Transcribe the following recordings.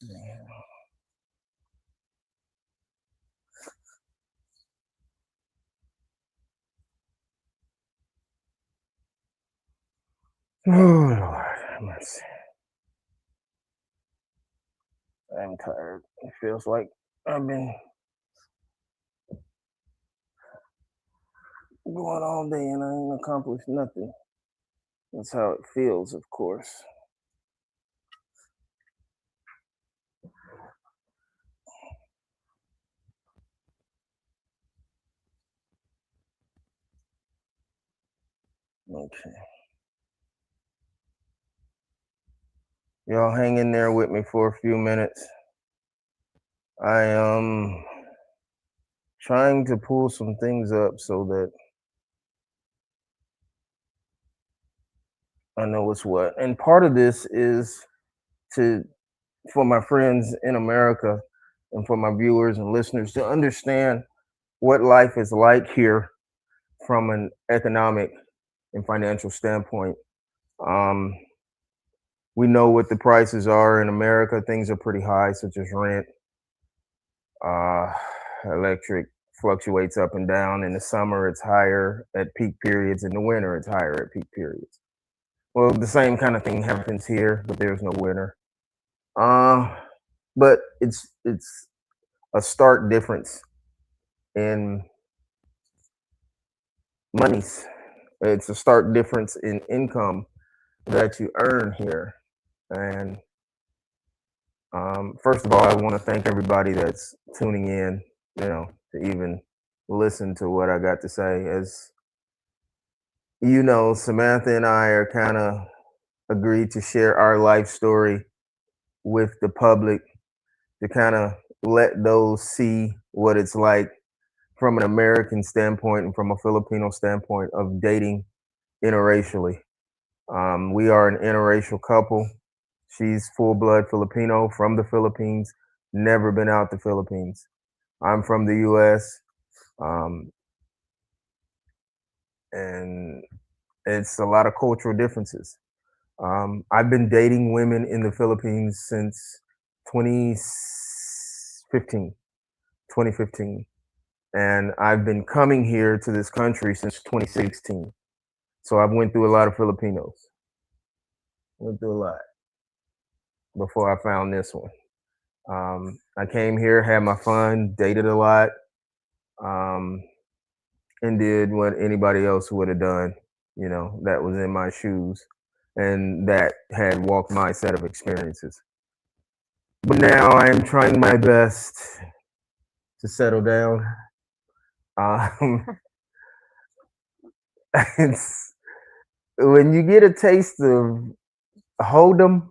Yeah. Oh Lord, I'm tired. It feels like I've been going all day and I ain't accomplished nothing. That's how it feels, of course. Okay. Y'all hang in there with me for a few minutes. I am trying to pull some things up so that I know what's what. And part of this is to for my friends in America and for my viewers and listeners to understand what life is like here from an economic and financial standpoint. Um, we know what the prices are in America. Things are pretty high, such as rent. Uh, Electric fluctuates up and down. In the summer, it's higher at peak periods. In the winter, it's higher at peak periods. Well, the same kind of thing happens here, but there's no winter. Uh, but it's a stark difference in monies. It's a stark difference in income that you earn here. And first of all, I want to thank everybody that's tuning in, to even listen to what I got to say. As you know, Samantha and I are kind of agreed to share our life story with the public to kind of let those see what it's like from an American standpoint and from a Filipino standpoint of dating interracially. We are an interracial couple. She's full blood Filipino from the Philippines, never been out the Philippines. I'm from the US, um, and it's a lot of cultural differences. I've been dating women in the Philippines since 2015, 2015, and I've been coming here to this country since 2016. So I've went through a lot of Filipinos, went through a lot before I found this one. I came here, had my fun, dated a lot, um, and did what anybody else would have done, that was in my shoes and that had walked my set of experiences. But now I am trying my best to settle down. Um, it's when you get a taste of Hold'em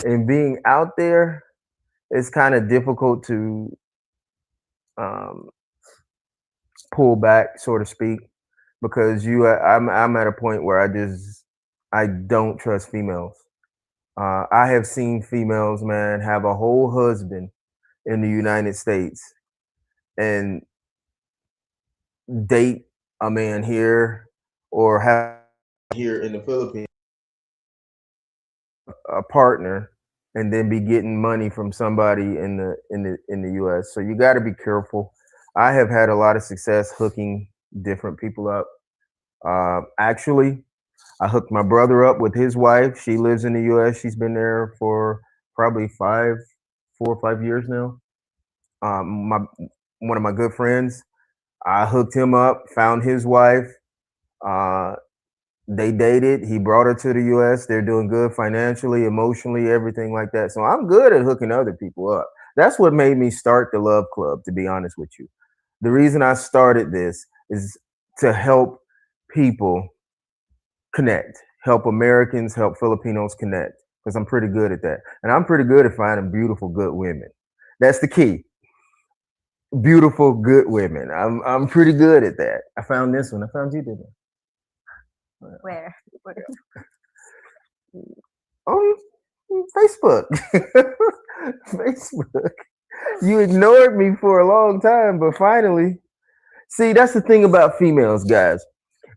and being out there, it's kind of difficult to um, pull back, so to speak, because I'm at a point where I don't trust females. I have seen females, man, have a whole husband in the United States and date a man here or have here in the Philippines a partner and then be getting money from somebody in the US. So you got to be careful. I have had a lot of success hooking different people up. Actually, I hooked my brother up with his wife. She lives in the US. She's been there for probably 4 or 5 years now. My One of my good friends, I hooked him up, found his wife. Uh, they dated. He brought her to the US. They're doing good financially, emotionally, everything like that. So I'm good at hooking other people up. That's what made me start the Love Club, to be honest with you. The reason I started this is to help people connect, help Americans, help Filipinos connect, because I'm pretty good at that. And I'm pretty good at finding beautiful, good women. That's the key. Beautiful, good women. I'm pretty good at that. I found this one. I found you, didn't Where? I? On Facebook. Facebook. You ignored me for a long time, but finally, see, that's the thing about females, guys.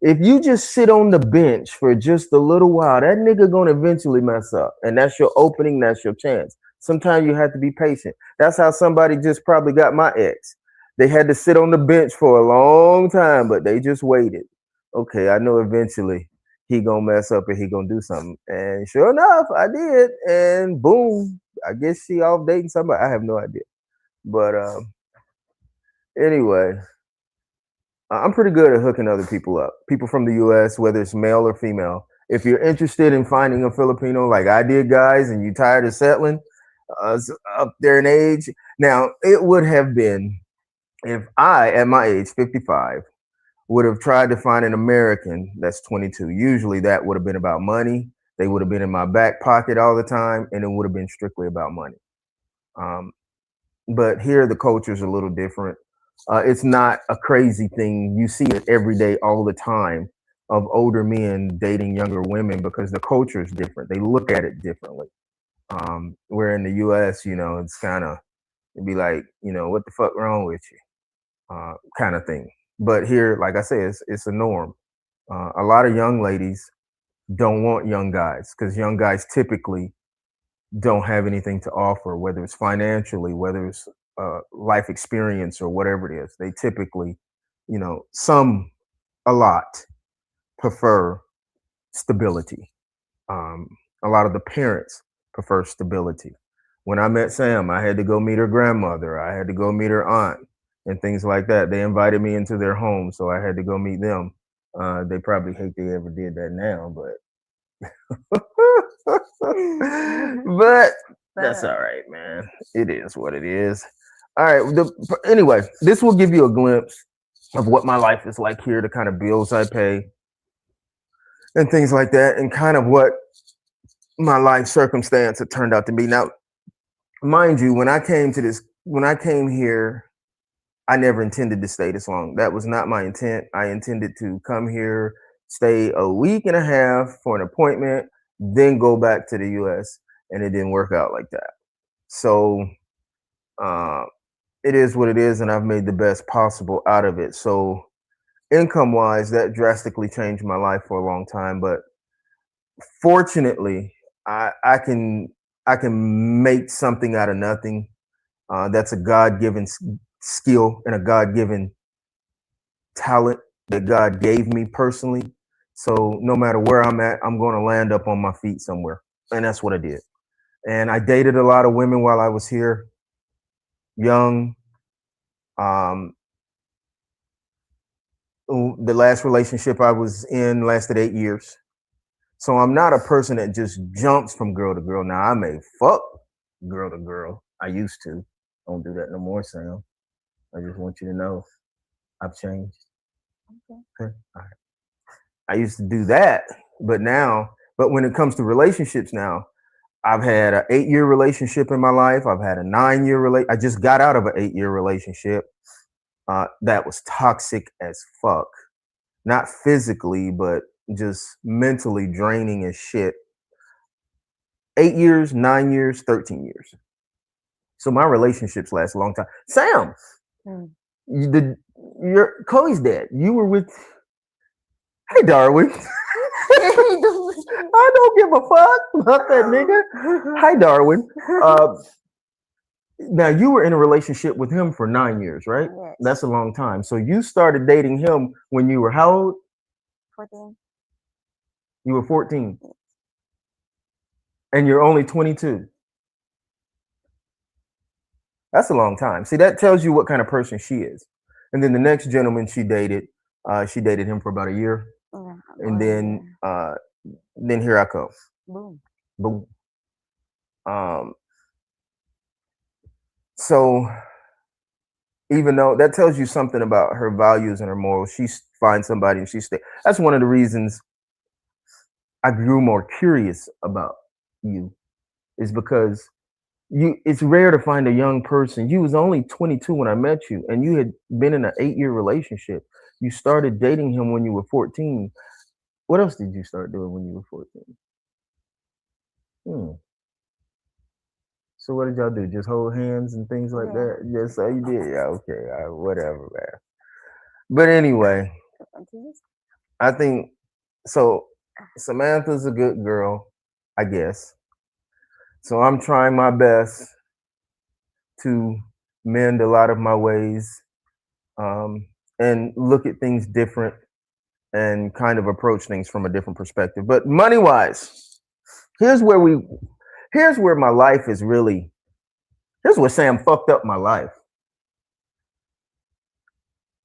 If you just sit on the bench for just a little while, that nigga gonna eventually mess up, and that's your opening. That's your chance. Sometimes you have to be patient. That's how somebody just probably got my ex. They had to sit on the bench for a long time, but they just waited. Okay, I know eventually he gonna mess up and he gonna do something. And sure enough, I did. And boom, I guess she off dating somebody. I have no idea. But anyway, I'm pretty good at hooking other people up. People from the U.S., whether it's male or female. If you're interested in finding a Filipino like I did, guys, and you tired of settling, up there in age. Now, it would have been if I, at my age, 55, would have tried to find an American that's 22. Usually that would have been about money. They would have been in my back pocket all the time, and it would have been strictly about money. Um, but here, the culture is a little different. It's not a crazy thing. You see it every day, all the time, of older men dating younger women because the culture is different. They look at it differently. Where in the U.S., it's kind of it'd be like, what the fuck wrong with you, kind of thing. But here, like I said, it's a norm. A lot of young ladies don't want young guys because young guys typically don't have anything to offer, whether it's financially, whether it's life experience or whatever it is. They typically, a lot prefer stability. Um, a lot of the parents prefer stability. When I met Sam, I had to go meet her grandmother. I had to go meet her aunt and things like that. They invited me into their home, so I had to go meet them. They probably hate they ever did that now, but but that's all right, man. It is what it is. All right. Anyway, this will give you a glimpse of what my life is like here, the kind of bills I pay, and things like that, and kind of what my life circumstance had turned out to be. Now, mind you, when I came here, I never intended to stay this long. That was not my intent. I intended to come here, stay a week and a half for an appointment, then go back to the US, and it didn't work out like that. So, uh, it is what it is, and I've made the best possible out of it. So, income wise, that drastically changed my life for a long time. But fortunately, I can make something out of nothing. That's a God given skill and a God given talent that God gave me personally. So no matter where I'm at, I'm going to land up on my feet somewhere, and that's what I did. And I dated a lot of women while I was here, young. Um, the last relationship I was in lasted 8 years. So I'm not a person that just jumps from girl to girl. Now I may fuck girl to girl. I used to. Don't do that no more, Sam. I just want you to know I've changed. Okay. All right. I used to do that, but when it comes to relationships now, I've had an 8 year relationship in my life. I've had a 9 year I just got out of an 8 year relationship that was toxic as fuck. Not physically, but just mentally draining as shit. 8 years, 9 years, 13 years. So my relationships last a long time. Sam, Hmm. your Chloe's dad. You were with. Hey, Darwin. I don't give a fuck about that nigga. Hi, Darwin. Uh, Now you were in a relationship with him for 9 years, right? Yes. That's a long time. So you started dating him when you were how old? 14. You were 14, and you're only 22. That's a long time. See, that tells you what kind of person she is. And then the next gentleman she dated him for about a year, Yeah. and then here I come. Boom. Boom. Um, so even though that tells you something about her values and her morals, she finds somebody and she stay. That's one of the reasons I grew more curious about you, is because it's rare to find a young person. You was only 22 when I met you, and you had been in an 8 year relationship. You started dating him when you were 14. What else did you start doing when you were 14? Hmm. So what did y'all do? Just hold hands and things like Yeah. that? Yes, so you did. Yeah, okay. Whatever, man. But anyway, I think so. Samantha's a good girl, I guess. So I'm trying my best to mend a lot of my ways, um, and look at things different and kind of approach things from a different perspective. But money wise, here's where we here's where my life is really here's where Sam fucked up my life.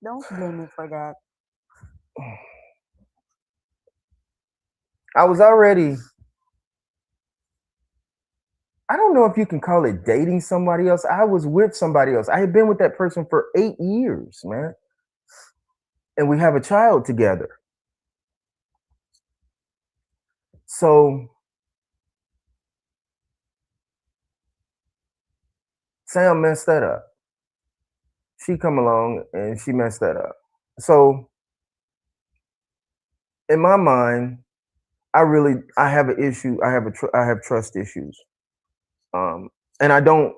Don't blame me for that. I was already I don't know if you can call it dating somebody else. I was with somebody else. I had been with that person for 8 years, man. And we have a child together. So Sam messed that up. She come along and she messed that up. So in my mind, I have an issue. I have trust issues. Um, and I don't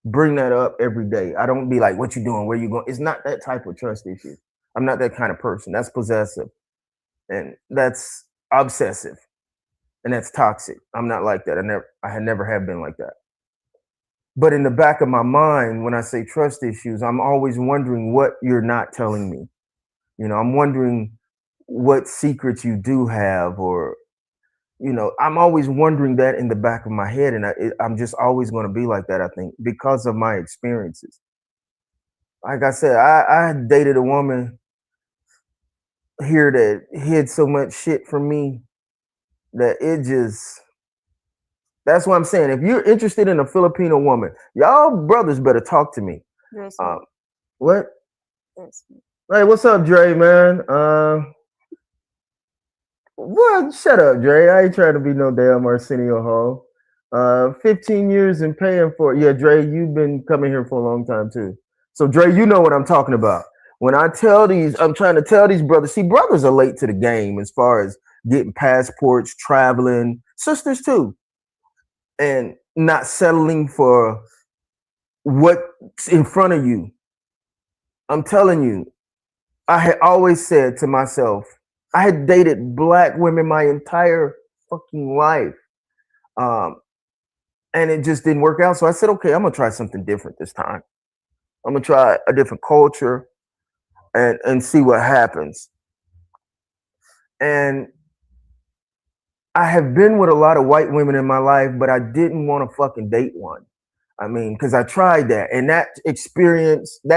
bring that up every day. I don't be like, "What you doing? Where you going?" It's not that type of trust issue. I'm not that kind of person. That's possessive, and that's obsessive, and that's toxic. I'm not like that. I had never have been like that. But in the back of my mind, when I say trust issues, I'm always wondering what you're not telling me. I'm wondering what secrets you do have, or I'm always wondering that in the back of my head, and I'm just always going to be like that. I think because of my experiences. Like I said, I dated a woman here that hid so much shit from me that it just. That's what I'm saying. If you're interested in a Filipino woman, y'all brothers better talk to me. There's Um, me. what? There's me. Hey, what's up, Dre, man? What? Shut up, Dre. I ain't trying to be no damn Arsenio Hall. 15 years and paying for it. Yeah, Dre, you've been coming here for a long time too. So, Dre, you know what I'm talking about. When I tell these, I'm trying to tell these brothers. See, brothers are late to the game as far as getting passports, traveling. Sisters too, and not settling for what's in front of you. I'm telling you, I had always said to myself, I had dated black women my entire fucking life. Um, and it just didn't work out. So I said, okay, I'm gonna try something different this time. I'm gonna try a different culture and see what happens. And I have been with a lot of white women in my life, but I didn't want to fucking date one. I mean, because I tried that, and that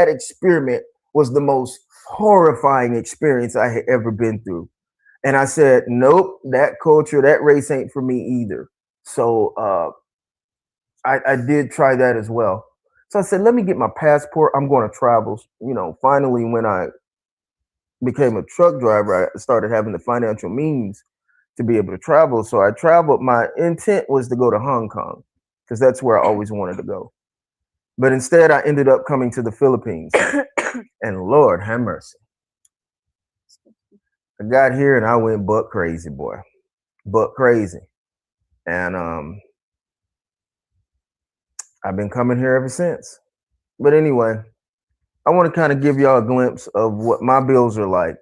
experiment was the most horrifying experience I had ever been through. And I said, nope, that culture, that race ain't for me either. So I did try that as well. So I said, let me get my passport. I'm going to travel. Finally, when I became a truck driver, I started having the financial means to be able to travel. So I traveled. My intent was to go to Hong Kong because that's where I always wanted to go. But instead, I ended up coming to the Philippines. And Lord have mercy. I got here and I went buck crazy, boy. Buck crazy. And I've been coming here ever since. But anyway, I want to kind of give y'all a glimpse of what my bills are like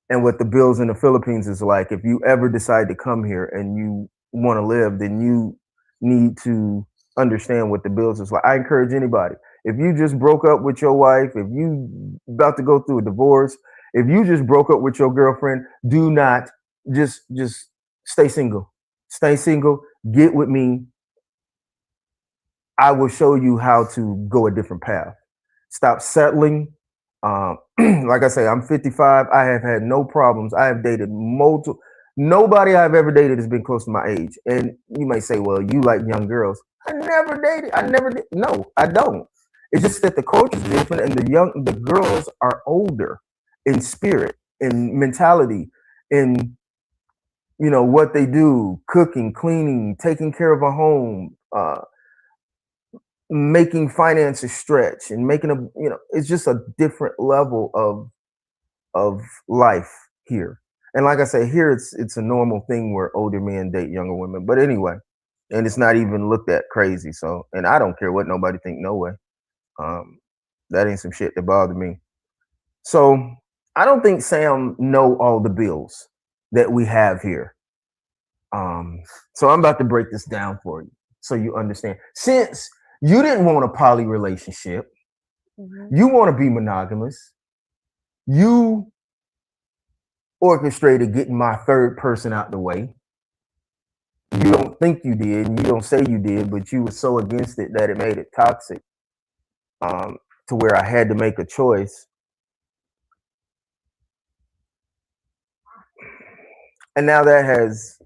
and what the bills in the Philippines is like. If you ever decide to come here and you want to live, then you need to understand what the bills is like. I encourage anybody. If you just broke up with your wife, if you about to go through a divorce, if you just broke up with your girlfriend, do not just stay single. Stay single. Get with me. I will show you how to go a different path. Stop settling. Like I say, I'm 55. I have had no problems. I have dated multiple. Nobody I've ever dated has been close to my age. And you may say, well, you like young girls. I never dated. I never did. No, I don't. It's just that the culture is different, and the girls are older in spirit, in mentality, in what they do, cooking, cleaning, taking care of a home, making finances stretch, and making it's just a different level of life here. And like I say, here it's a normal thing where older men date younger women. But anyway, and it's not even looked at crazy. So, and I don't care what nobody think. No way. Um, that ain't some shit that bothered me. So I don't think Sam know all the bills that we have here. Um, so I'm about to break this down for you so you understand. Since you didn't want a poly relationship, Mm-hmm. you want to be monogamous, you orchestrated getting my third person out the way. You don't think you did, and you don't say you did, but you were so against it that it made it toxic, um, to where I had to make a choice. And now that has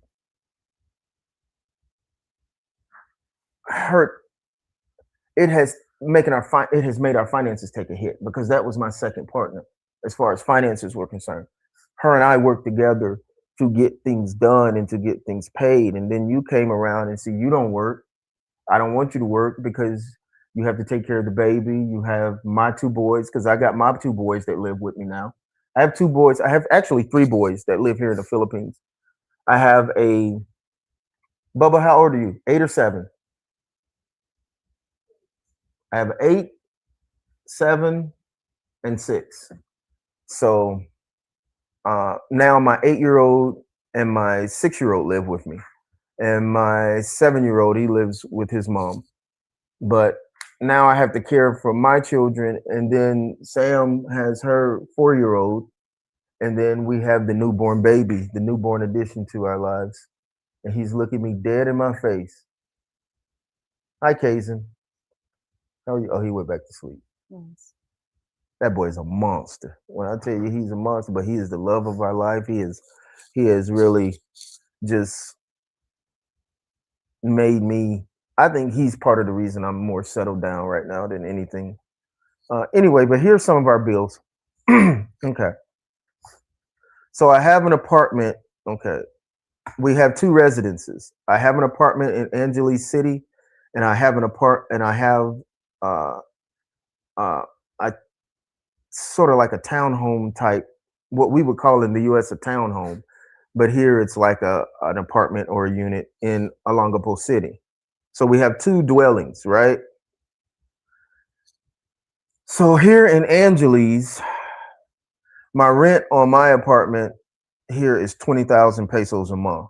hurt. It has it has made our finances take a hit because that was my second partner as far as finances were concerned. Her and I worked together to get things done and to get things paid. And then you came around and said, you don't work. I don't want you to work because you have to take care of the baby. You have my two boys because I got my two boys that live with me now. I have two boys. I have actually three boys that live here in the Philippines. I have a Bubba. How old are you? 8 or 7? I have 8, 7, and 6. So now my 8-year old and my 6-year old live with me, and my 7-year old he lives with his mom. But now I have to care for my children, and then Sam has her 4-year old, and then we have the newborn baby, the newborn addition to our lives, and he's looking me dead in my face. Hi, Kazan. How are you? Oh, he went back to sleep. Yes. That boy's a monster. When I tell you he's a monster, but he is the love of our life. He has really just made me. I think he's part of the reason I'm more settled down right now than anything. Anyway, but here's some of our bills. Okay, so I have an apartment. Okay, we have two residences. I have an apartment in Angeles City, and I have uh uh I sort of like a townhome type, what we would call in the U.S. a townhome, but here it's like a an apartment or a unit in Olongapo City. So we have two dwellings, right? So here in Angeles, my rent on my apartment here is 20,000 pesos a month.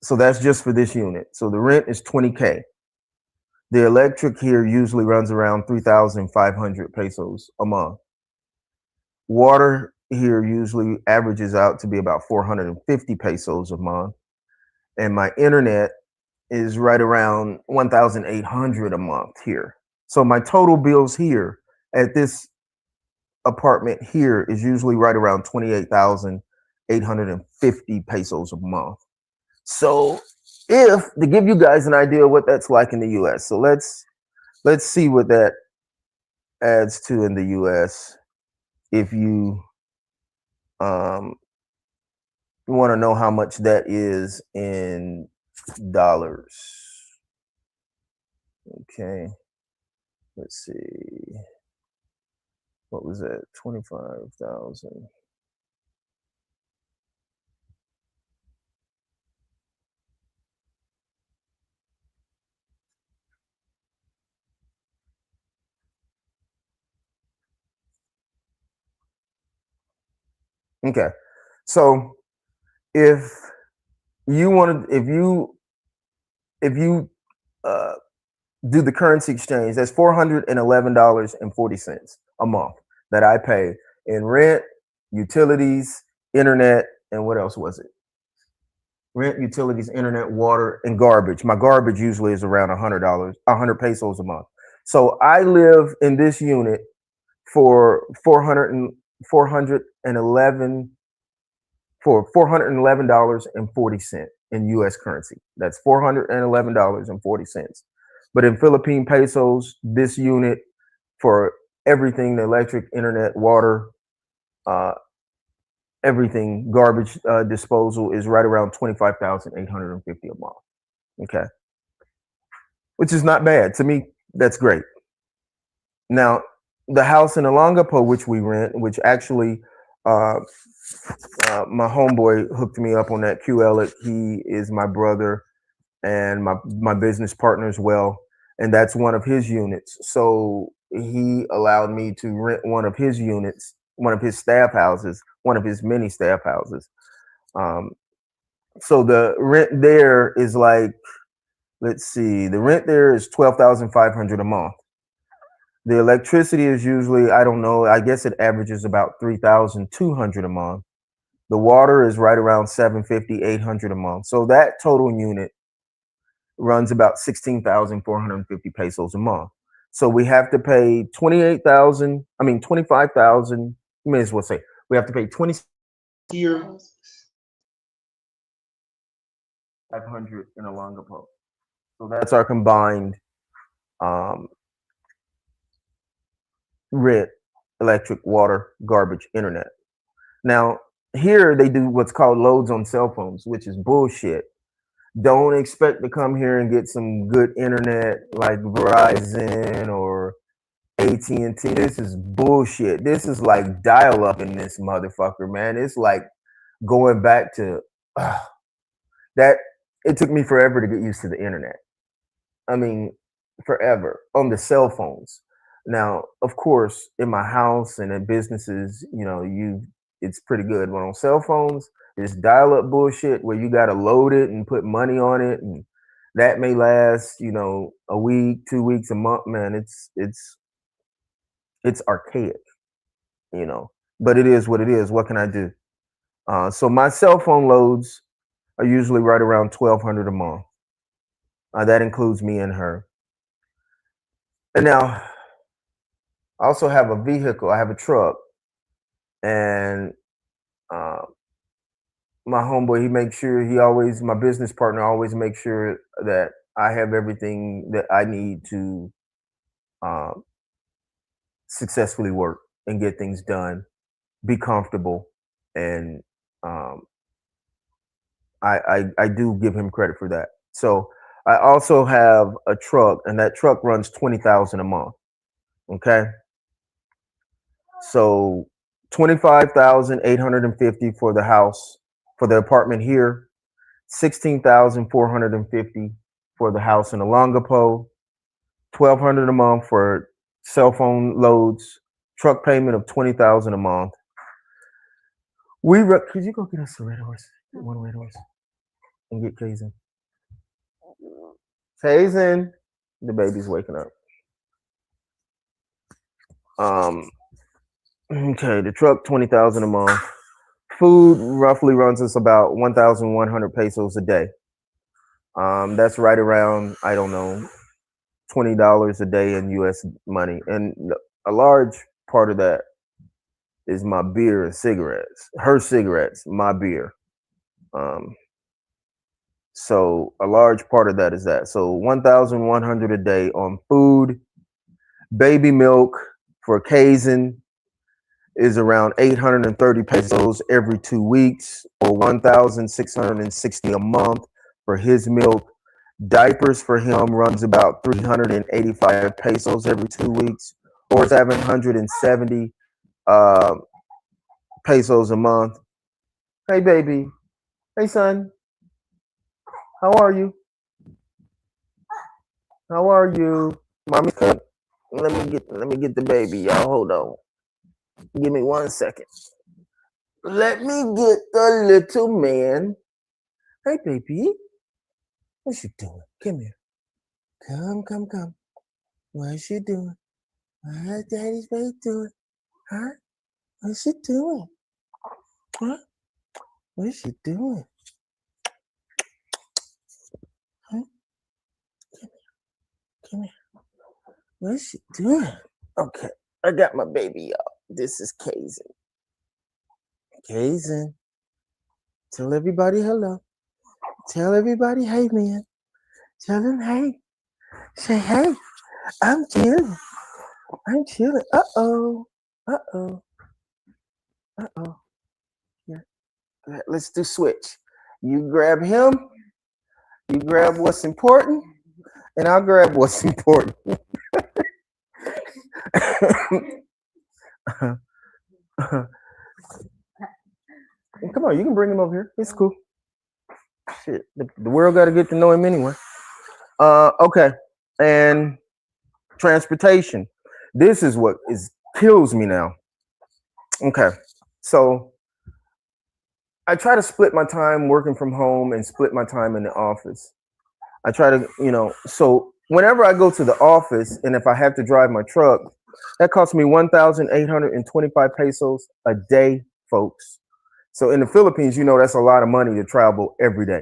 So that's just for this unit. So the rent is 20K. The electric here usually runs around 3,500 pesos a month. Water here usually averages out to be about 450 pesos a month. And my internet is right around 1,800 a month here. So my total bills here at this apartment here is usually right around 28,850 pesos a month. So if to give you guys an idea of what that's like in the US. So let's see what that adds to in the US if you um want to know how much that is in dollars. Okay, let's see. What was that? 25,000. Okay. So if you want to if you uh do the currency exchange, that's $411.40 a month that I pay in rent, utilities, internet, and what else was it? Rent, utilities, internet, water, and garbage. My garbage usually is around $100, 100 pesos a month. So I live in this unit for 411 for $411.40 in US currency. That's $411.40. But in Philippine pesos, this unit for everything, the electric, internet, water, uh, everything, garbage disposal is right around 25,850 a month. Okay. Which is not bad. To me, that's great. Now, the house in Olongapo, which we rent, which actually uh, my homeboy hooked me up on that. Q Elliott, he is my brother and my business partner as well, and that's one of his units. So he allowed me to rent one of his units, one of his staff houses, one of his many staff houses. Um, So the rent there is like, let's see, the rent there is 12,500 a month. The electricity is usually, I don't know, I guess it averages about 3,200 a month. The water is right around 750, 800 a month. So that total unit runs about 16,450 pesos a month. So we have to pay 28,000, I mean 25,000, you may as well say we have to pay 2,500 in Olongapo. So that's our combined um, rent, electric, water, garbage, internet. Now, here they do what's called loads on cell phones, which is bullshit. Don't expect to come here and get some good internet like Verizon or AT&T. This is bullshit. This is like dial up in this motherfucker, man. It's like going back to that. It took me forever to get used to the internet. I mean, forever on the cell phones. Now, of course, in my house and in businesses, it's pretty good. But on cell phones, it's dial-up bullshit where you got to load it and put money on it, and that may last, a week, 2 weeks, a month. Man, it's archaic, you know. But it is what it is. What can I do? So my cell phone loads are usually right around 1,200 a month. That includes me and her. And now I also have a vehicle. I have a truck, and uh, my homeboy, he makes sure my business partner always makes sure that I have everything that I need to um, successfully work and get things done, be comfortable, and um, I do give him credit for that. So I also have a truck, and that truck runs 20,000 a month. Okay, so 25,850 for the house, for the apartment here, 16,450 for the house in Olongapo, 1,200 a month for cell phone loads, truck payment of 20,000 a month. Could you go get us a red horse, one red horse, and get Kaizen? Kaizen, the baby's waking up. Um, okay, the truck 20,000 a month. Food roughly runs us about 1,100 pesos a day. That's right around, I don't know, $20 a day in U.S. money, and a large part of that is my beer and cigarettes. Her cigarettes, my beer. Um, so a large part of that is that. So 1,100 a day on food. Baby milk for Kaizen is around 830 pesos every 2 weeks, or 1,660 a month for his milk. Diapers for him runs about 385 pesos every 2 weeks, or 770 uh, pesos a month. Hey, baby. Hey, son. How are you? How are you? Mommy's coming. Let me get the baby, y'all. Hold on. Give me 1 second. Let me get the little man. Hey, baby. What you doing? Come here. Come. What you doing? What daddy's baby doing? Huh? What's she doing? Huh? What's she doing? Huh? Come here. What's she doing? Okay, I got my baby, y'all. This is Kaizen. Kaizen. Tell everybody hello. Tell everybody hey, man. Tell them hey. Say hey. I'm chilling. I'm chilling. Uh-oh. Uh-oh. Uh-oh. Yeah. Let's do switch. You grab him. You grab what's important. And I'll grab what's important. Come on, you can bring him over here. It's cool. Shit, the world got to get to know him anyway. Okay, and transportation. This is what kills me now. Okay, so I try to split my time working from home and split my time in the office. I try to, so whenever I go to the office and if I have to drive my truck, that costs me 1,825 pesos a day, folks. So in the Philippines, that's a lot of money to travel every day.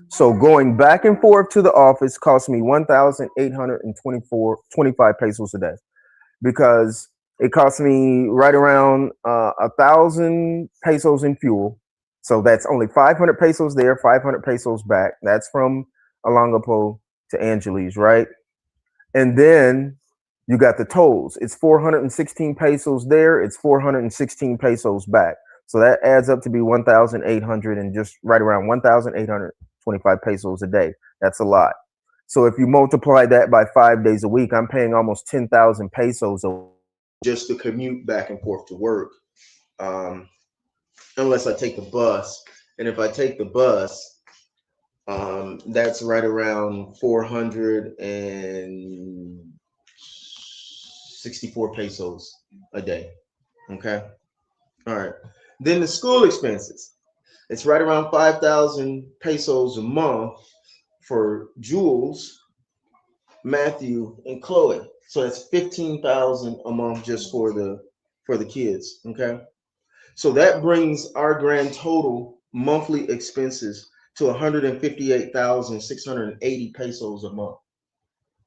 So going back and forth to the office costs me 1,824.25 pesos a day because it costs me right around 1,000 pesos in fuel. So that's only 500 pesos there, 500 pesos back. That's from Olongapo to Angeles, right? And then you got the tolls. It's 416 pesos there. It's 416 pesos back. So that adds up to be 1,800 and just right around 1,825 pesos a day. That's a lot. So if you multiply that by 5 days a week, I'm paying almost 10,000 pesos a week just to commute back and forth to work. Um, Unless I take the bus. And if I take the bus, that's right around 464 pesos a day. Okay. All right. Then the school expenses. It's right around 5,000 pesos a month for Jules, Matthew, and Chloe. So that's 15,000 a month just for the kids. Okay. So that brings our grand total monthly expenses to 158,680 pesos a month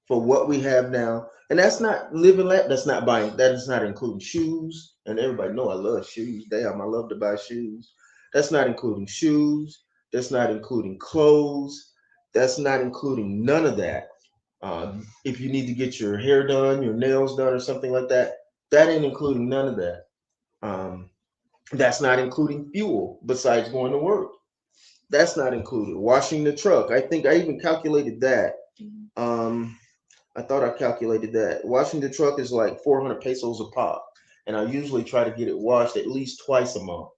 for what we have now. And that's not living that's not buying, that is not including shoes. And everybody know I love shoes. Damn, I love to buy shoes. That's not including shoes. That's not including clothes. That's not including none of that. If you need to get your hair done, your nails done, or something like that, that ain't including none of that. Um, that's not including fuel besides going to work. That's not included. Washing the truck. I think I even calculated that. Um, I thought I calculated that. Washing the truck is like 400 pesos a pop. And I usually try to get it washed at least twice a month,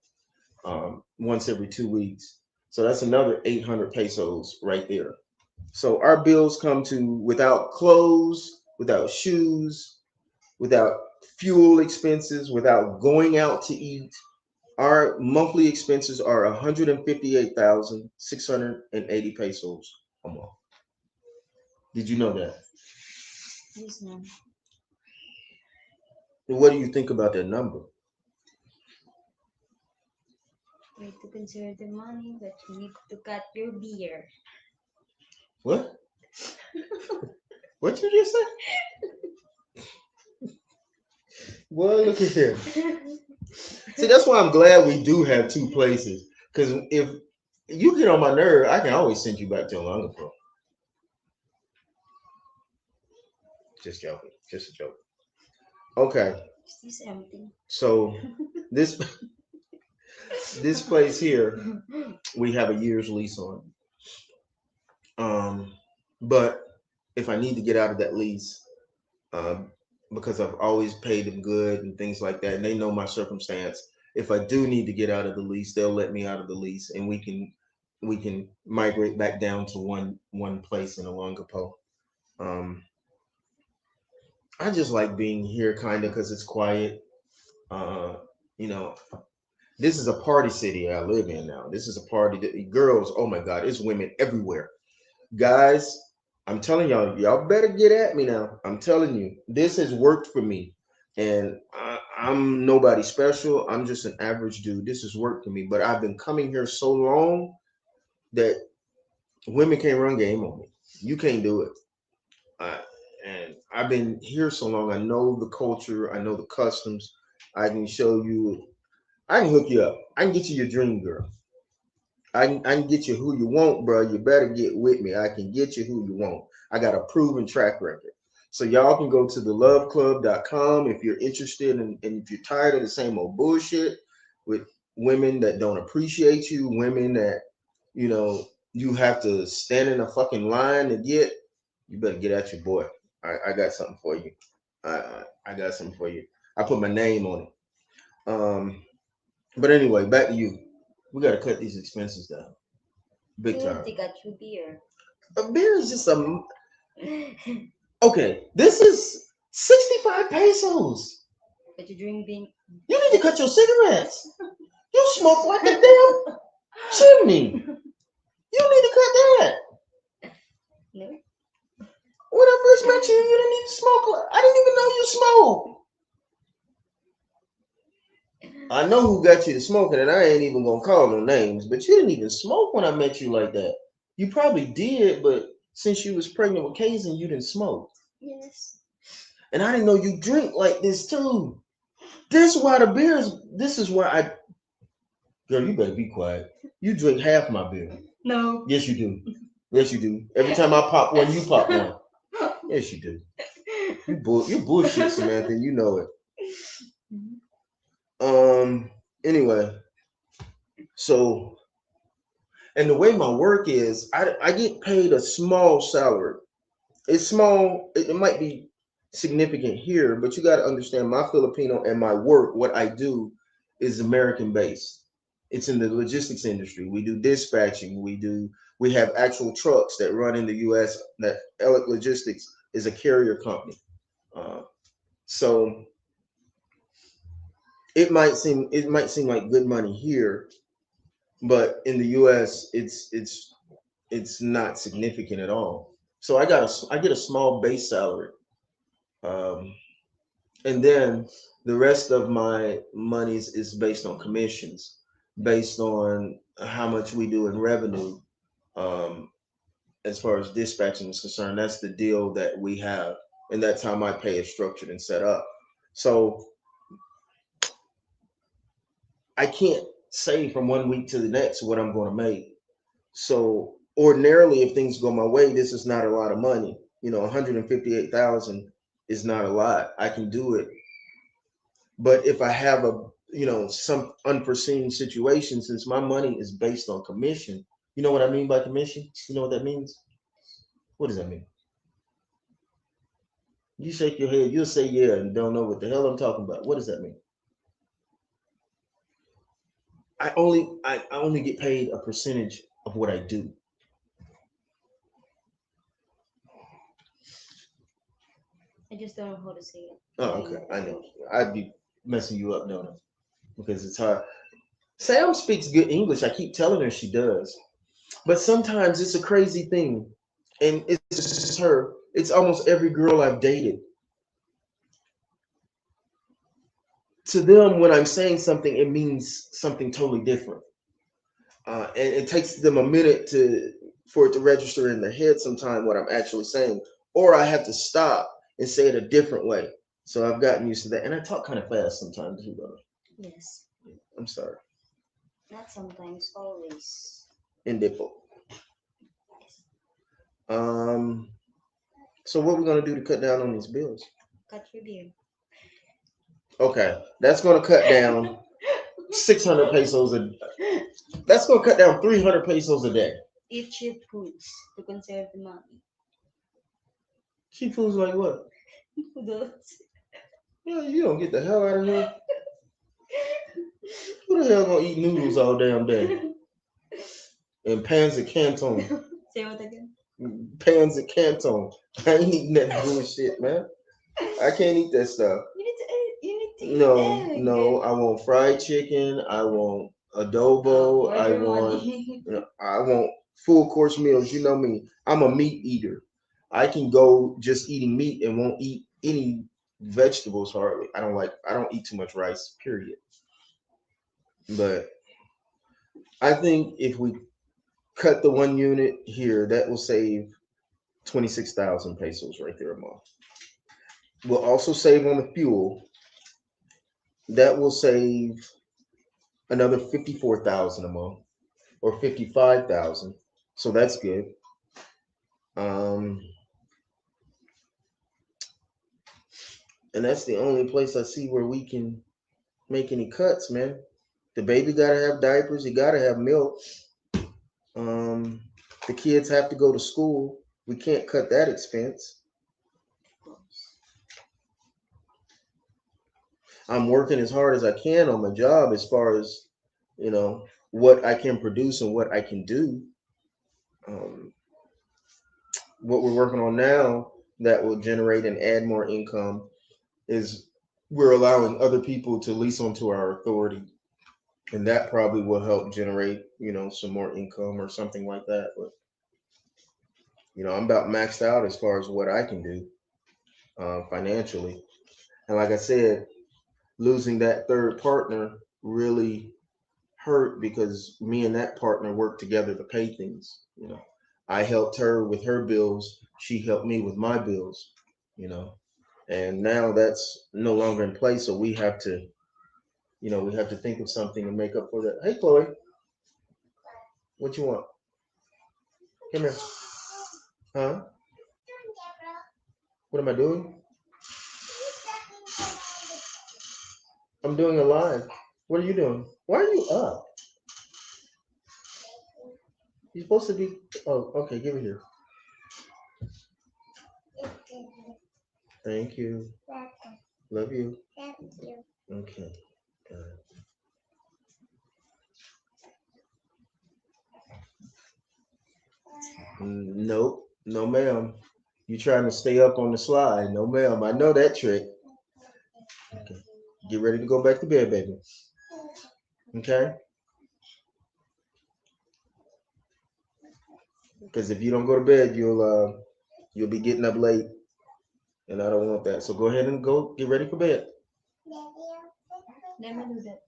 once every 2 weeks. So that's another 800 pesos right there. So our bills come to without clothes, without shoes, without fuel expenses, without going out to eat. Our monthly expenses are 158,680 pesos a month. Did you know that? Yes, ma'am. What do you think about that number? You need to consider the money that you need to cut your beer. What? What you just say? Well, look at here. See, that's why I'm glad we do have two places. Because if you get on my nerve, I can always send you back to Olongapo. Just joking. Just a joke. Okay. Is this empty? So this this place here, we have a year's lease on. But if I need to get out of that lease, um, because I've always paid them good and things like that, and they know my circumstance. If I do need to get out of the lease, they'll let me out of the lease, and we can migrate back down to one place in Olongapo. Um, I just like being here, kind of, because it's quiet. Uh, you know, this is a party city I live in now. This is a party that girls. Oh my God, it's women everywhere. Guys, I'm telling y'all better get at me now. I'm telling you, this has worked for me. And I'm nobody special. I'm just an average dude. This has worked for me. But I've been coming here so long that women can't run game on me. You can't do it. Uh, and I've been here so long. I know the culture. I know the customs. I can show you. I can hook you up. I can get you your dream girl. I can get you who you want, bro. You better get with me. I can get you who you want. I got a proven track record. So y'all can go to theloveclub.com if you're interested and if you're tired of the same old bullshit with women that don't appreciate you, women that, you have to stand in a fucking line to get, you better get at your boy. I got something for you. I got something for you. I put my name on it. But anyway, back to you. We got to cut these expenses down. Big You time. need to cut your beer. A beer is just a okay. This is 65 pesos. But you drink beer. You need to cut your cigarettes. You smoke like a damn. Chimney, you need to cut that. No. When I first met you, you didn't need to smoke. I didn't even know you smoke. I know who got you to smoking, and I ain't even gonna call no names, but you didn't even smoke when I met you like that. You probably did, but since you was pregnant with Kaizen, you didn't smoke. Yes. And I didn't know you drink like this too. This is why the beers, this is why I, girl, you better be quiet. You drink half my beer. No. Yes, you do. Yes, you do. Every time I pop one, you pop one. Yes, you do. You bullshit, Samantha, and you know it. Anyway, so, and the way my work is, I get paid a small salary. It's small, it might be significant here, but you got to understand my Filipino and my work, what I do is American based. It's in the logistics industry. We do dispatching, we have actual trucks that run in the US. That Elliott Logistics is a carrier company. Uh, so it might seem like good money here, but in the US it's not significant at all. So I get a small base salary. Um, and then the rest of my monies is based on commissions, based on how much we do in revenue. Um, as far as dispatching is concerned, that's the deal that we have, and that's how my pay is structured and set up. So I can't say from one week to the next what I'm going to make. So ordinarily, if things go my way, this is not a lot of money. 158,000 is not a lot. I can do it. But if I have some unforeseen situation, since my money is based on commission, you know what I mean by commission? You know what that means? What does that mean? You shake your head, you'll say yeah and don't know what the hell I'm talking about. What does that mean? I only get paid a percentage of what I do. I just don't know how to say it. Oh, okay. I know. I'd be messing you up, don't I? Because it's hard. Sam speaks good English. I keep telling her she does. But sometimes it's a crazy thing. And it's just her. It's almost every girl I've dated. To them, when I'm saying something, it means something totally different. And it takes them a minute for it to register in their head sometime what I'm actually saying. Or I have to stop and say it a different way. So I've gotten used to that. And I talk kind of fast sometimes too, though. Yes. I'm sorry. Not sometimes, always. Indipo. Yes. Um, so what we're gonna do to cut down on these bills? Cut your beard. Okay, that's gonna cut down 600 pesos a. That's gonna cut down 300 pesos a day. Eat cheap foods to conserve the money. Cheap foods like what? Noodles. Yeah, you don't get the hell out of here. Who the hell gonna eat noodles all damn day? And pans of Canton. Say what again? Pans of Canton. I ain't eating that bullshit, man. I can't eat that stuff. You need to No, eat no. egg. I want fried chicken. I want Oh, adobo. for I your want. money. I want full course meals. You know me. I'm a meat eater. I can go just eating meat and won't eat any vegetables hardly. I don't eat too much rice, period. But I think if we cut the one unit here, that will save 26,000 pesos right there a month. We'll also save on the fuel. That will save another 54,000 a month or 55,000. So that's good. Um, and that's the only place I see where we can make any cuts, man. The baby gotta have diapers. He gotta have milk. Um, the kids have to go to school. We can't cut that expense. Of course. I'm working as hard as I can on my job as far as what I can produce and what I can do. Um, what we're working on now that will generate and add more income is we're allowing other people to lease onto our authority and that probably will help generate, some more income or something like that. But I'm about maxed out as far as what I can do financially. And like I said, losing that third partner really hurt because me and that partner worked together to pay things. I helped her with her bills. She helped me with my bills. You know, and now that's no longer in place. So we have to think of something to make up for that. Hey, Chloe, what you want? Come here. Huh? What am I doing? I'm doing a live. What are you doing? Why are you up? You're supposed to be. Oh, okay. Give it here. Thank you. Love you. Okay. Nope. No, ma'am. You trying to stay up on the slide? No, ma'am. I know that trick. Okay. Get ready to go back to bed, baby. Okay. Because if you don't go to bed, you'll be getting up late, and I don't want that. So go ahead and go get ready for bed. Let me do that.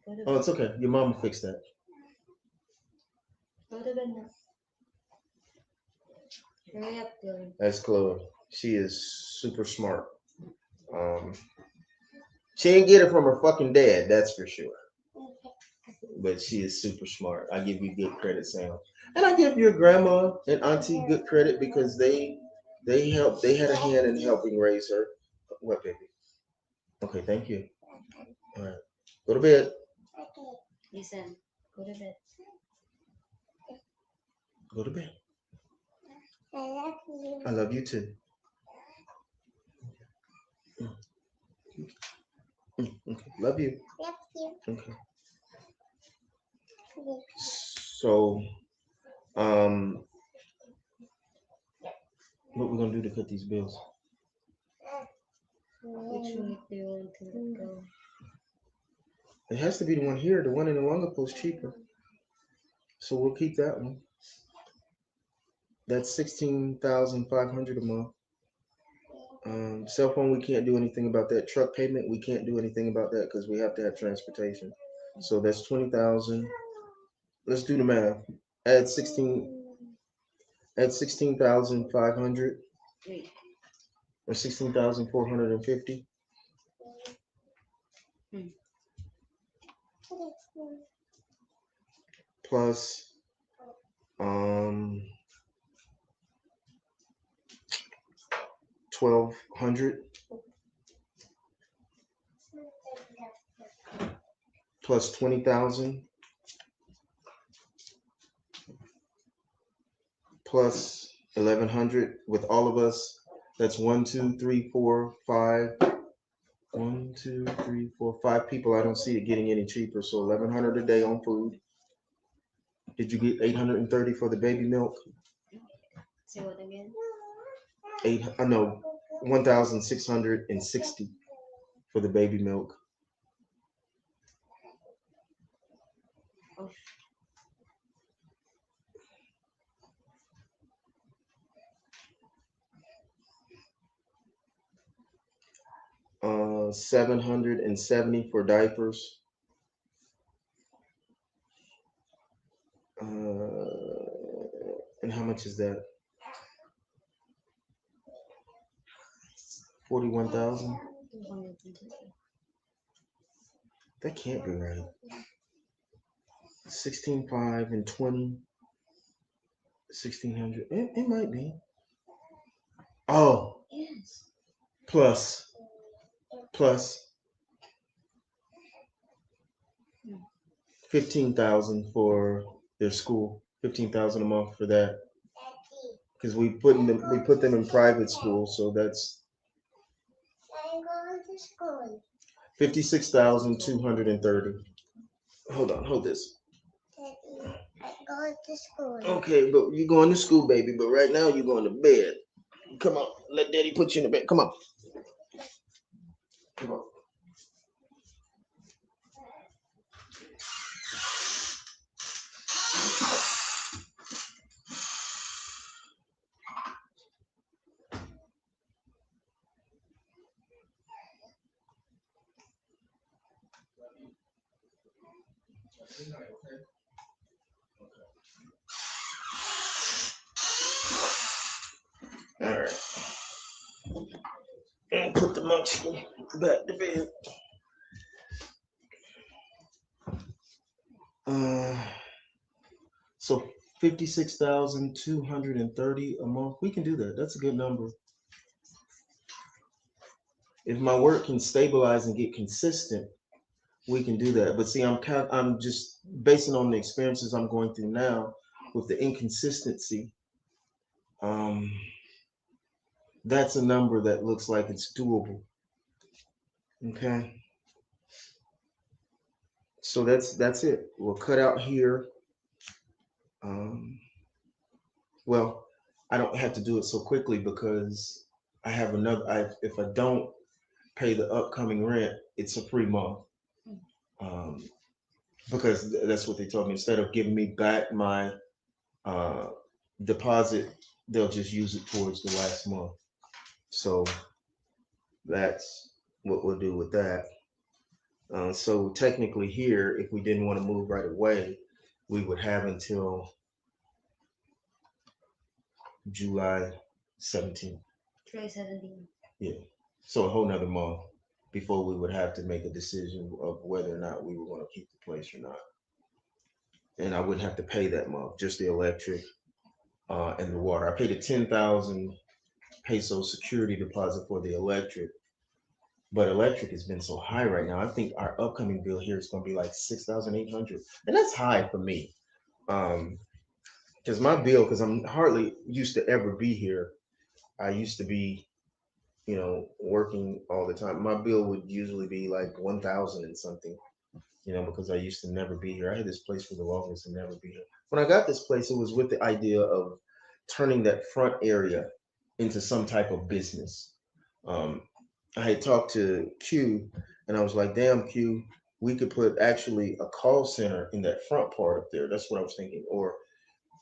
Go to Oh, bed. it's okay. Your mom will fix that. Go to bed now. Hurry up, Chloe. That's Chloe. She is super smart. Um, she didn't get it from her fucking dad, that's for sure. But she is super smart. I give you good credit, Sam. And I give your grandma and auntie good credit because they had a hand in helping raise her. What, baby? Okay, thank you. All right. Go to bed. Listen, go to bed. Go to bed. I love you too. Okay. Love you. Okay. So, um, what we gonna do to cut these bills? Which week do you want to go? It has to be the one here. The one in Olongapo is cheaper, so we'll keep that one. That's 16,500 a month. Cell phone, we can't do anything about that. Truck payment, we can't do anything about that because we have to have transportation. So that's 20,000. Let's do the math. Add 16,500 Wait. or 16,450 Hmm. plus 1,200 plus 20,000 plus 1,100 with all of us. That's 1, 2, 3, 4, 5. 1, 2, 3, 4, 5 people. I don't see it getting any cheaper. So 1,100 a day on food. Did you get 830 for the baby milk? Say what again? No, 1,660 for the baby milk. Oh. 770 for diapers. And how much is that? 41,000. That can't be right. 16,500 and 20. 1,600. It might be. Oh, Yes. plus 15,000 for their school. 15,000 a month for that. Because we put them in private school, so that's 56,230. Hold this. Okay, but you're going to school, baby. But right now you're going to bed. Come on, let Daddy put you in the bed. Come on. Come on. Good night, okay? All right. And put the munchkin back to bed. Uh, so 56,230 a month. We can do that. That's a good number. If my work can stabilize and get consistent, we can do that. But see, I'm just basing on the experiences I'm going through now with the inconsistency. Um, that's a number that looks like it's doable. Okay. So that's it. We'll cut out here. Um, well, I don't have to do it so quickly because I have another. If I don't pay the upcoming rent, it's a free month. Um, because that's what they told me. Instead of giving me back my uh, deposit, they'll just use it towards the last month. So that's what we'll do with that. So technically, here, if we didn't want to move right away, we would have until July 17th. Try 17. Yeah. So a whole nother month before we would have to make a decision of whether or not we were going to keep the place or not. And I wouldn't have to pay that month, just the electric and the water. I paid a 10,000 peso security deposit for the electric, but electric has been so high right now. I think our upcoming bill here is going to be like 6,800, and that's high for me. Um, because my bill, because I'm hardly used to ever be here. I used to be, working all the time. My bill would usually be like 1,000 and something, because I used to never be here. I had this place for the longest and never be here. When I got this place, it was with the idea of turning that front area into some type of business. Um, I had talked to Q and I was like, damn, Q, we could put actually a call center in that front part up there. That's what I was thinking. Or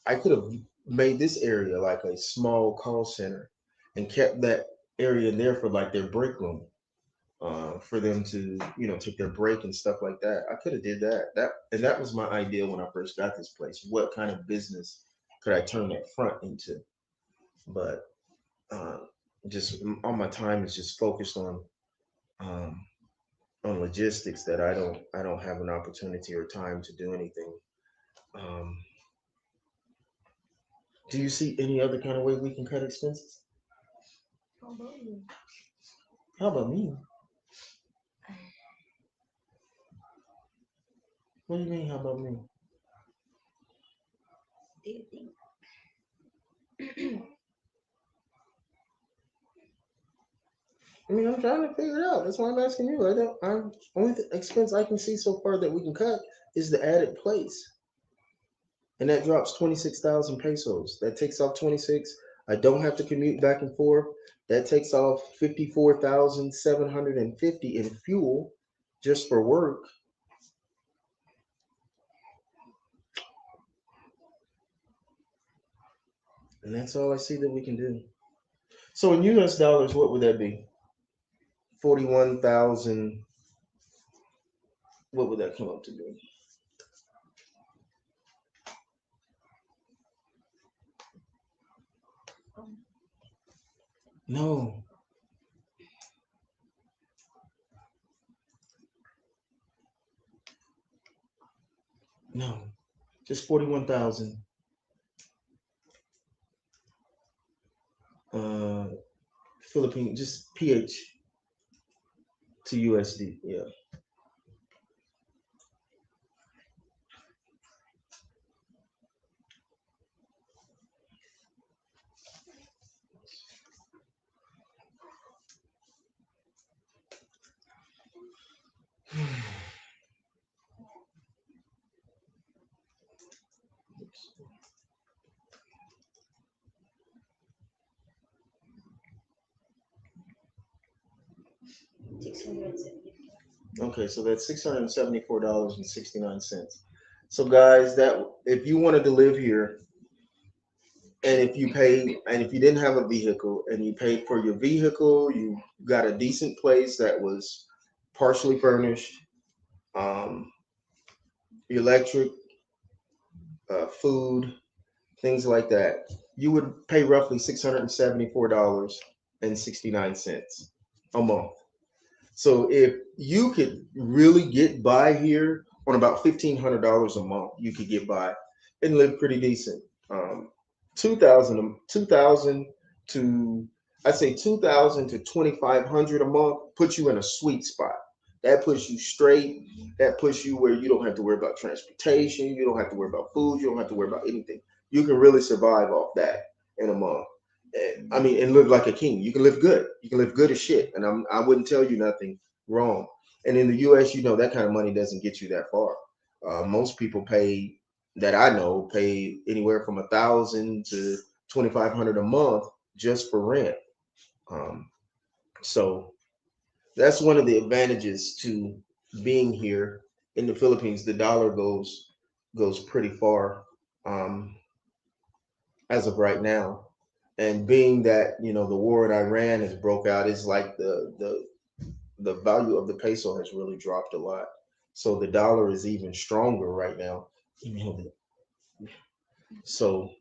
I could have made this area like a small call center and kept that area there for like their break room, for them to take their break and stuff like that. I could have did that was my idea when I first got this place. What kind of business could I turn that front into? But uh, just all my time is just focused um, on logistics that I don't have an opportunity or time to do anything. Um, do you see any other kind of way we can cut expenses? How about you? How about me? What do you mean? How about me? Do you think? I mean, I'm trying to figure it out. That's why I'm asking you. I don't. I'm only expense I can see so far that we can cut is the added place, and that drops 26,000 pesos. That takes off 26. I don't have to commute back and forth. That takes off 54,750 in fuel just for work, and that's all I see that we can do. So in U.S. dollars, what would that be? 41,000. What would that come up to be? Um, No, no, just 41,000. Uh, Philippine, just PH to USD. Yeah. Okay, so that's $674.69. So guys, that if you wanted to live here, and if you didn't have a vehicle and you paid for your vehicle, you got a decent place that was partially furnished. Um, electric, food, things like that, you would pay roughly $674.69 a month. So if you could really get by here on about $1,500 a month, you could get by and live pretty decent. 2000 to, I'd say 2000 to 2500 a month puts you in a sweet spot. That puts you straight. That puts you where you don't have to worry about transportation. You don't have to worry about food. You don't have to worry about anything. You can really survive off that in a month. I mean, and live like a king. You can live good. You can live good as shit. And I wouldn't tell you nothing wrong. And in the U.S., that kind of money doesn't get you that far. Most people pay that I know pay anywhere from 1,000 to 2,500 a month just for rent. Um, so that's one of the advantages to being here in the Philippines. The dollar goes pretty far, um, as of right now. And being that the war in Iran has broke out, is like the value of the peso has really dropped a lot. So the dollar is even stronger right now. So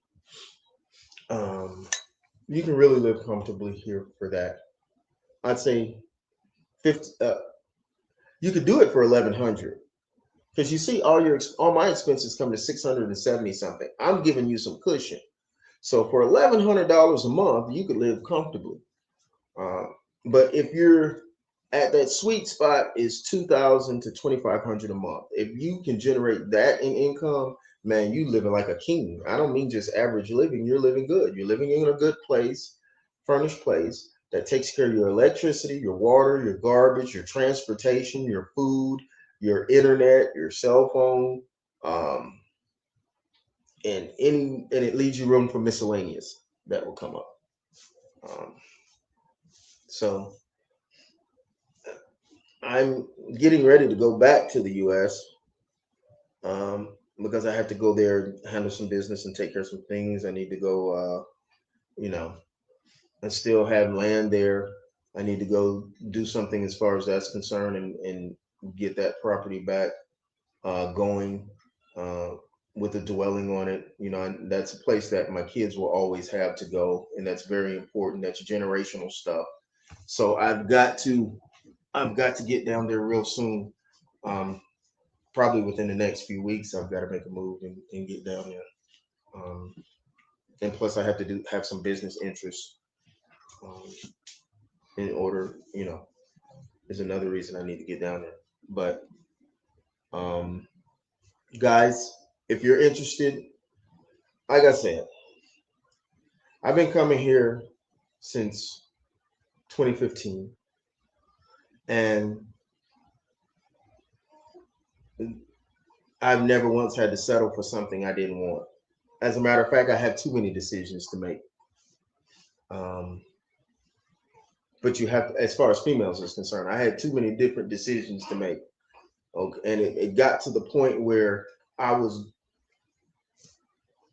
um, you can really live comfortably here for that. I'd say 50. You could do it for 1,100, because you see all my expenses come to 670 something. I'm giving you some cushion. So for $1,100 a month, you could live comfortably. Uh, but if you're at that sweet spot, is 2,000 to 2,500 a month. If you can generate that in income, man, you living like a king. I don't mean just average living. You're living good. You're living in a good place, furnished place that takes care of your electricity, your water, your garbage, your transportation, your food, your internet, your cell phone, um, and it leaves you room for miscellaneous that will come up. Um, so I'm getting ready to go back to the U.S. Because I have to go there, handle some business, and take care of some things. I need to go, you know, I still have land there. I need to go do something as far as that's concerned, and get that property back, going, uh, with a dwelling on it. And that's a place that my kids will always have to go, and that's very important. That's generational stuff. So I've got to get down there real soon. Um, Probably within the next few weeks, I've got to make a move and get down there. Um, and plus, I have to have some business interests, um, in order. Is another reason I need to get down there. But um, guys, if you're interested, like I said, I've been coming here since 2015, and I've never once had to settle for something I didn't want. As a matter of fact, I had too many decisions to make. Um, but you have, as far as females is concerned, I had too many different decisions to make. Okay, and it got to the point where I was.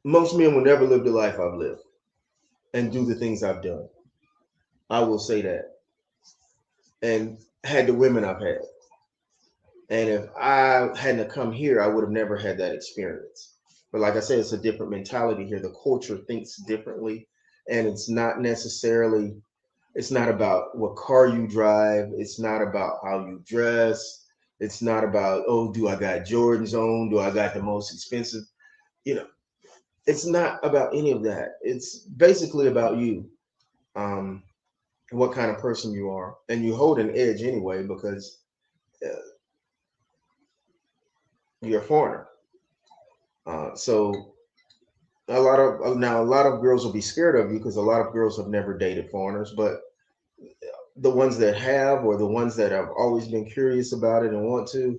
Most men will never live the life I've lived and do the things I've done. I will say that, and had the women I've had. And if I hadn't come here, I would have never had that experience. But like I said, it's a different mentality here. The culture thinks differently, and it's not about what car you drive. It's not about how you dress. It's not about, oh, do I got Jordans on? Do I got the most expensive? You know, it's not about any of that. It's basically about you, um, what kind of person you are, and you hold an edge anyway because, uh, you're a foreigner. So a lot of girls will be scared of you because a lot of girls have never dated foreigners, but the ones that have, or the ones that have always been curious about it and want to,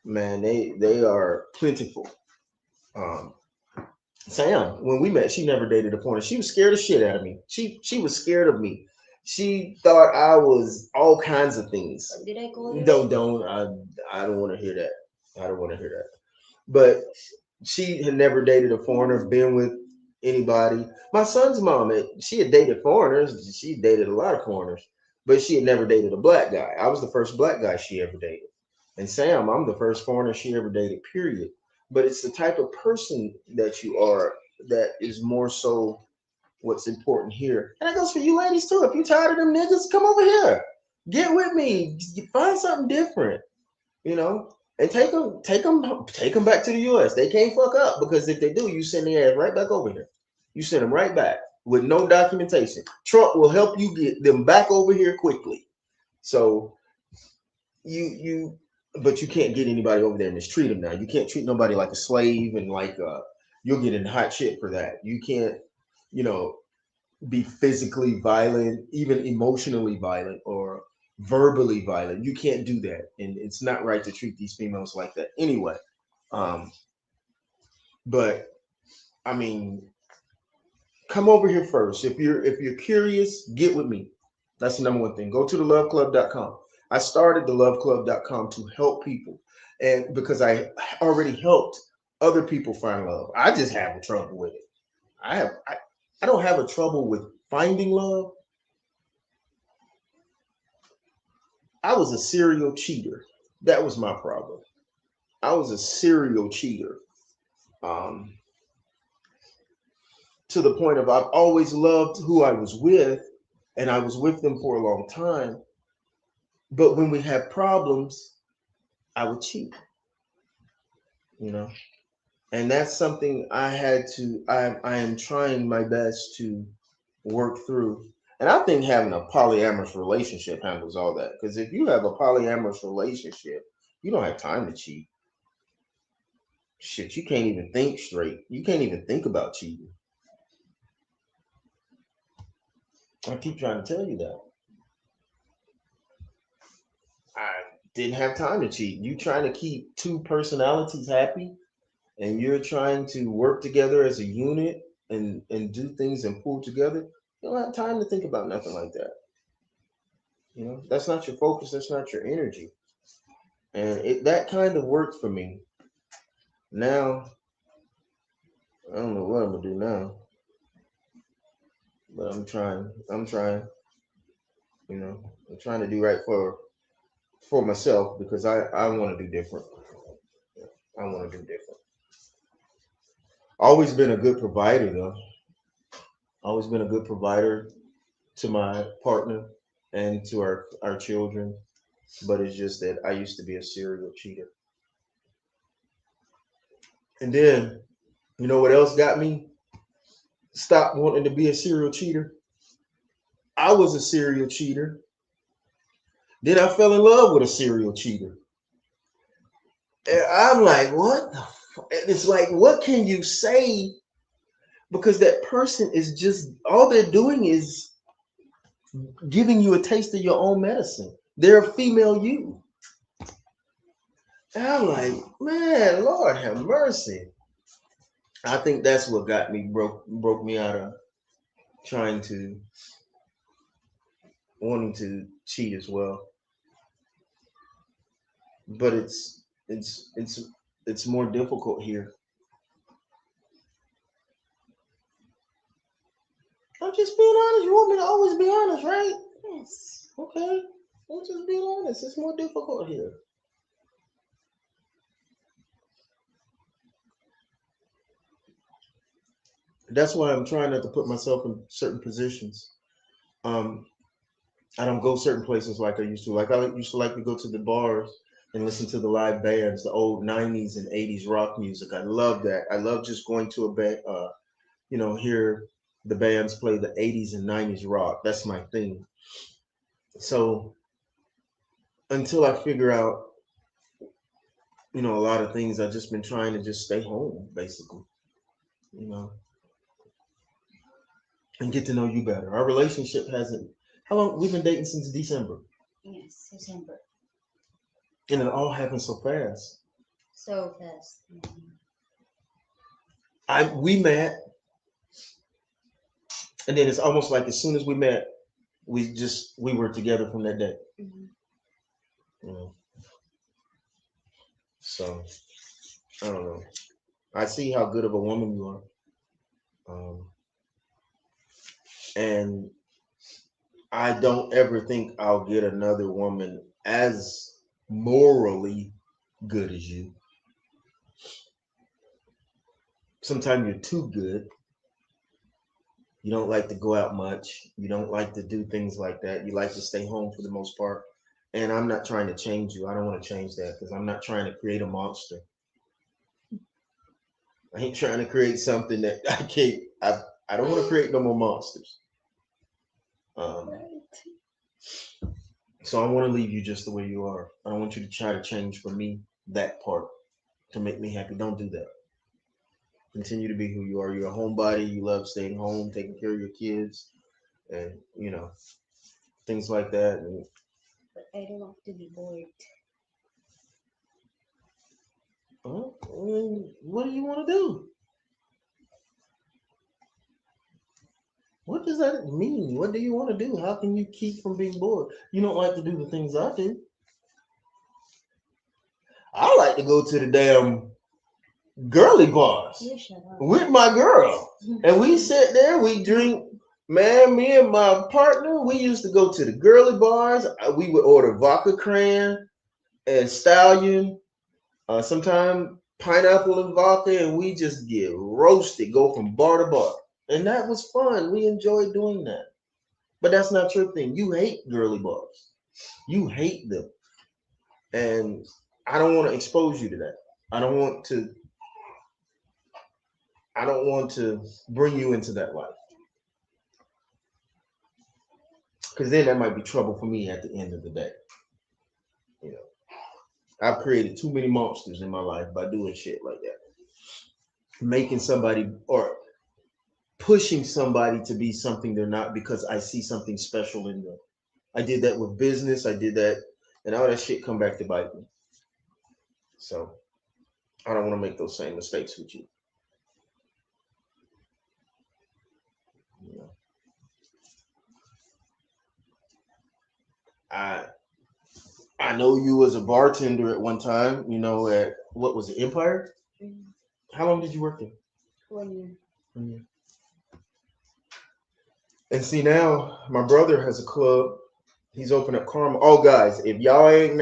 man, they are plentiful. Um, Sam, when we met, she never dated a foreigner. She was scared of shit out of me. She was scared of me. She thought I was all kinds of things. What did I call you? Don't I don't want to hear that. I don't want to hear that. But she had never dated a foreigner, been with anybody. My son's mom, she had dated foreigners. She dated a lot of foreigners, but she had never dated a black guy. I was the first black guy she ever dated. And Sam, I'm the first foreigner she ever dated, period. but it's the type of person that you are that is more so what's important here. And that goes for you ladies too. If you're tired of them niggas, come over here. Get with me. Find something different, you know, and take them back to the U.S. They can't fuck up because if they do, you send their ass right back over here. You send them right back with no documentation. Trump will help you get them back over here quickly. So you, but you can't get anybody over there and mistreat them now. You can't treat nobody like a slave and like you'll get in hot shit for that. You can't, you know, be physically violent, even emotionally violent or verbally violent. You can't do that, and it's not right to treat these females like that anyway. Um, but I mean, come over here first. If you're curious, get with me. That's the number one thing. Go to theloveclub.com. I started theloveclub.com to help people, and because I already helped other people find love. I just have trouble with it. I don't have a trouble with finding love. I was a serial cheater. That was my problem. I was a serial cheater. Um, to the point of I've always loved who I was with, and I was with them for a long time. But when we had problems, I would cheat, you know. And that's something I had to. I am trying my best to work through. And I think having a polyamorous relationship handles all that. Because if you have a polyamorous relationship, you don't have time to cheat. Shit, you can't even think straight. You can't even think about cheating. I keep trying to tell you that. I didn't have time to cheat. You trying to keep two personalities happy and you're trying to work together as a unit and do things and pull together. You don't have time to think about nothing like that. You know, that's not your focus, that's not your energy. And that kind of worked for me. Now, I don't know what I'm gonna do now, but I'm trying. You know, I'm trying to do right for myself because I want to do different. I want to do different. Always been a good provider though. Always been a good provider to my partner and to our children. But it's just that I used to be a serial cheater. And then, you know what else got me? Stop wanting to be a serial cheater. I was a serial cheater. Then I fell in love with a serial cheater. And I'm like, what the it's like, what can you say? Because that person is just all they're doing is giving you a taste of your own medicine. They're a female you. And I'm like, man, Lord have mercy. I think that's what got me broke me out of trying to wanting to cheat as well. But it's more difficult here. I'm just being honest. You want me to always be honest, right? Yes. Okay. I'm just being honest. It's more difficult here. That's why I'm trying not to put myself in certain positions. Um, I don't go certain places like I used to. Like I used to like to go to the bars and listen to the live bands, the old '90s and '80s rock music. I love that. I love just going to a band, hear the bands play the '80s and '90s rock. That's my thing. So until I figure out, a lot of things, I've just been trying to just stay home, basically, you know, and get to know you better. Our relationship hasn't. How long we've been dating since December, Yes, December. and it all happened so fast. So fast. Mhm. We met, and then it's almost like as soon as we met, we were together from that day. Mhm. You know, so I don't know. I see how good of a woman you are, and I don't ever think I'll get another woman as morally good as you. Sometimes you're too good. You don't like to go out much. You don't like to do things like that. You like to stay home for the most part. And I'm not trying to change you. I don't want to change that because I'm not trying to create a monster. I ain't trying to create something that I can't. I don't want to create no more monsters. Um, so I want to leave you just the way you are. I don't want you to try to change for me that part to make me happy. Don't do that. Continue to be who you are. You're a homebody. You love staying home, taking care of your kids, and things like that. And But I don't want to be bored. what do you want to do? What does that mean? What do you want to do? How can you keep from being bored? You don't like to do the things I do. I like to go to the damn girly bars You shut up. with my girl. And we sit there, we drink. Man, me and my partner, we used to go to the girly bars. We would order vodka cran and stallion, sometimes pineapple and vodka, and we just get roasted, go from bar to bar. And that was fun. We enjoyed doing that. But that's not your thing. You hate girly bars. You hate them. And I don't want to expose you to that. I don't want to I don't want to bring you into that life. Because then that might be trouble for me at the end of the day. You know, I've created too many monsters in my life by doing shit like that. Making somebody or pushing somebody to be something they're not because I see something special in them. I did that with business. I did that, and all that shit come back to bite me. So I don't want to make those same mistakes with you. You know, I I know you was a bartender at one time. At what was it, Empire? Mm, How long did you work there? 1 year. 1 year. And see now, my brother has a club. He's opened up Karma. Oh, guys, if y'all ain't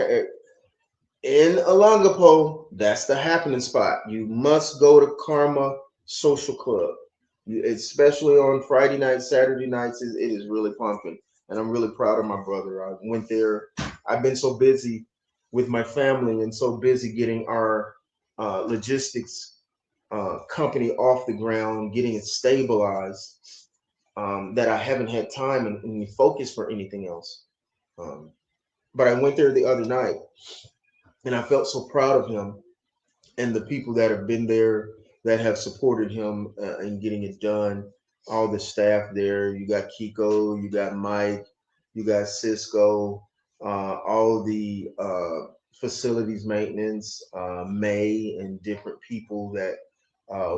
in Olongapo, that's the happening spot. You must go to Karma Social Club. Especially on Friday nights, Saturday nights, it is really pumping. And I'm really proud of my brother. I went there. I've been so busy with my family and so busy getting our logistics company off the ground, getting it stabilized, that I haven't had time and focus for anything else. Um, but I went there the other night and I felt so proud of him and the people that have been there that have supported him in getting it done. All the staff there. You got Kiko, you got Mike, you got Cisco, all the facilities maintenance, May, and different people that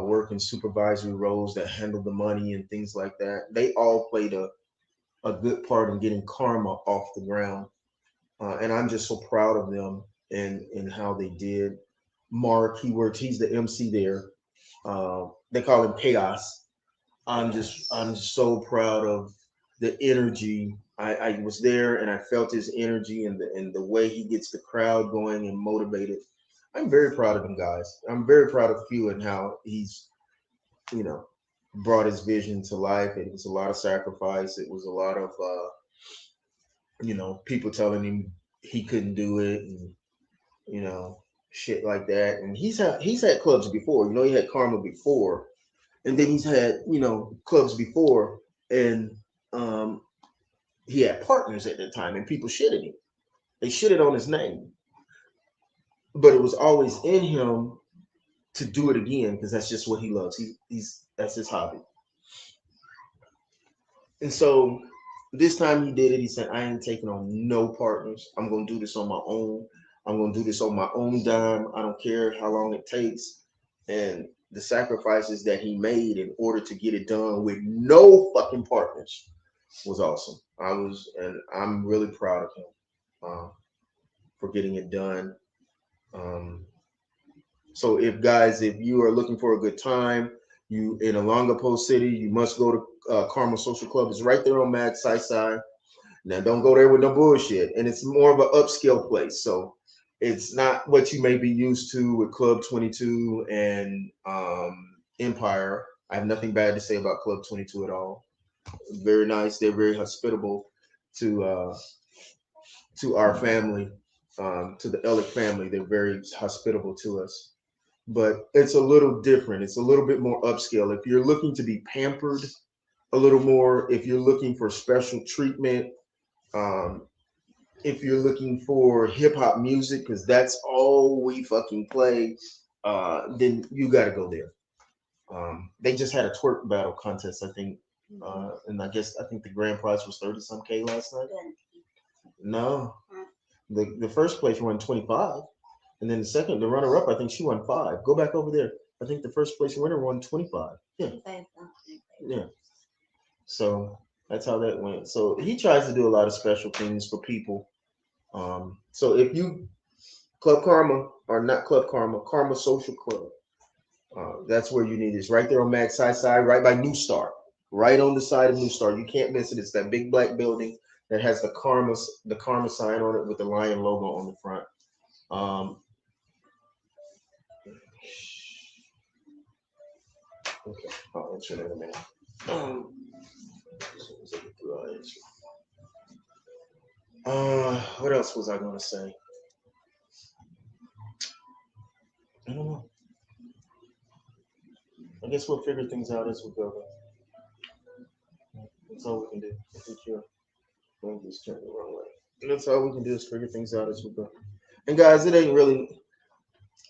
work in supervisory roles that handle the money and things like that. They all played a good part in getting Karma off the ground. And I'm just so proud of them and how they did. Mark, he's the MC there. They call him Chaos. I'm so proud of the energy. I was there and I felt his energy and the way he gets the crowd going and motivated. I'm very proud of him, guys. I'm very proud of Q and how he's, you know, brought his vision to life. It was a lot of sacrifice. It was a lot of people telling him he couldn't do it and you know, shit like that. And he's had clubs before. He had Karma before, and then he's had clubs before, and um, he had partners at that time, and people shitted him. They shitted on his name, but it was always in him to do it again because that's just what he loves. He's that's his hobby. And so this time he did it. He said, "I ain't taking on no partners. I'm gonna do this on my own. I'm gonna do this on my own dime. I don't care how long it takes." And the sacrifices that he made in order to get it done with no fucking partners was awesome. And I'm really proud of him for getting it done. Um, so if you are looking for a good time, you in Olongapo City, you must go to Karma Social Club. It's right there on Mad Side. Now, don't go there with no bullshit. And it's more of an upscale place. So it's not what you may be used to with Club 22 and empire. I have nothing bad to say about Club 22 at all. Very nice. They're very hospitable to our family, to the Ellick family. They're very hospitable to us. But it's a little different. It's a little bit more upscale. If you're looking to be pampered a little more, if you're looking for special treatment, um, if you're looking for hip hop music, because that's all we fucking play, then you got to go there. They just had a twerk battle contest, I think, and I think the grand prize was 30 some K last night. No, the first place won 25, and then the runner up, I think she won five. Go back over there. I think the first place winner won 25. Yeah, yeah. So that's how that went. So he tries to do a lot of special things for people. So if you Club Karma or not Club Karma, Karma Social Club, that's where you need it. It's right there on Mag Side, right by New Star, right on the side of New Star. You can't miss it. It's that big black building that has the Karma sign on it with the lion logo on the front. Um, okay, I'll answer that in a minute. What else was I going to say? I don't know. I guess we'll figure things out as we go. That's all we can do. I think you're going to just turn the wrong way. And that's all we can do is figure things out as we go. And guys, it ain't really.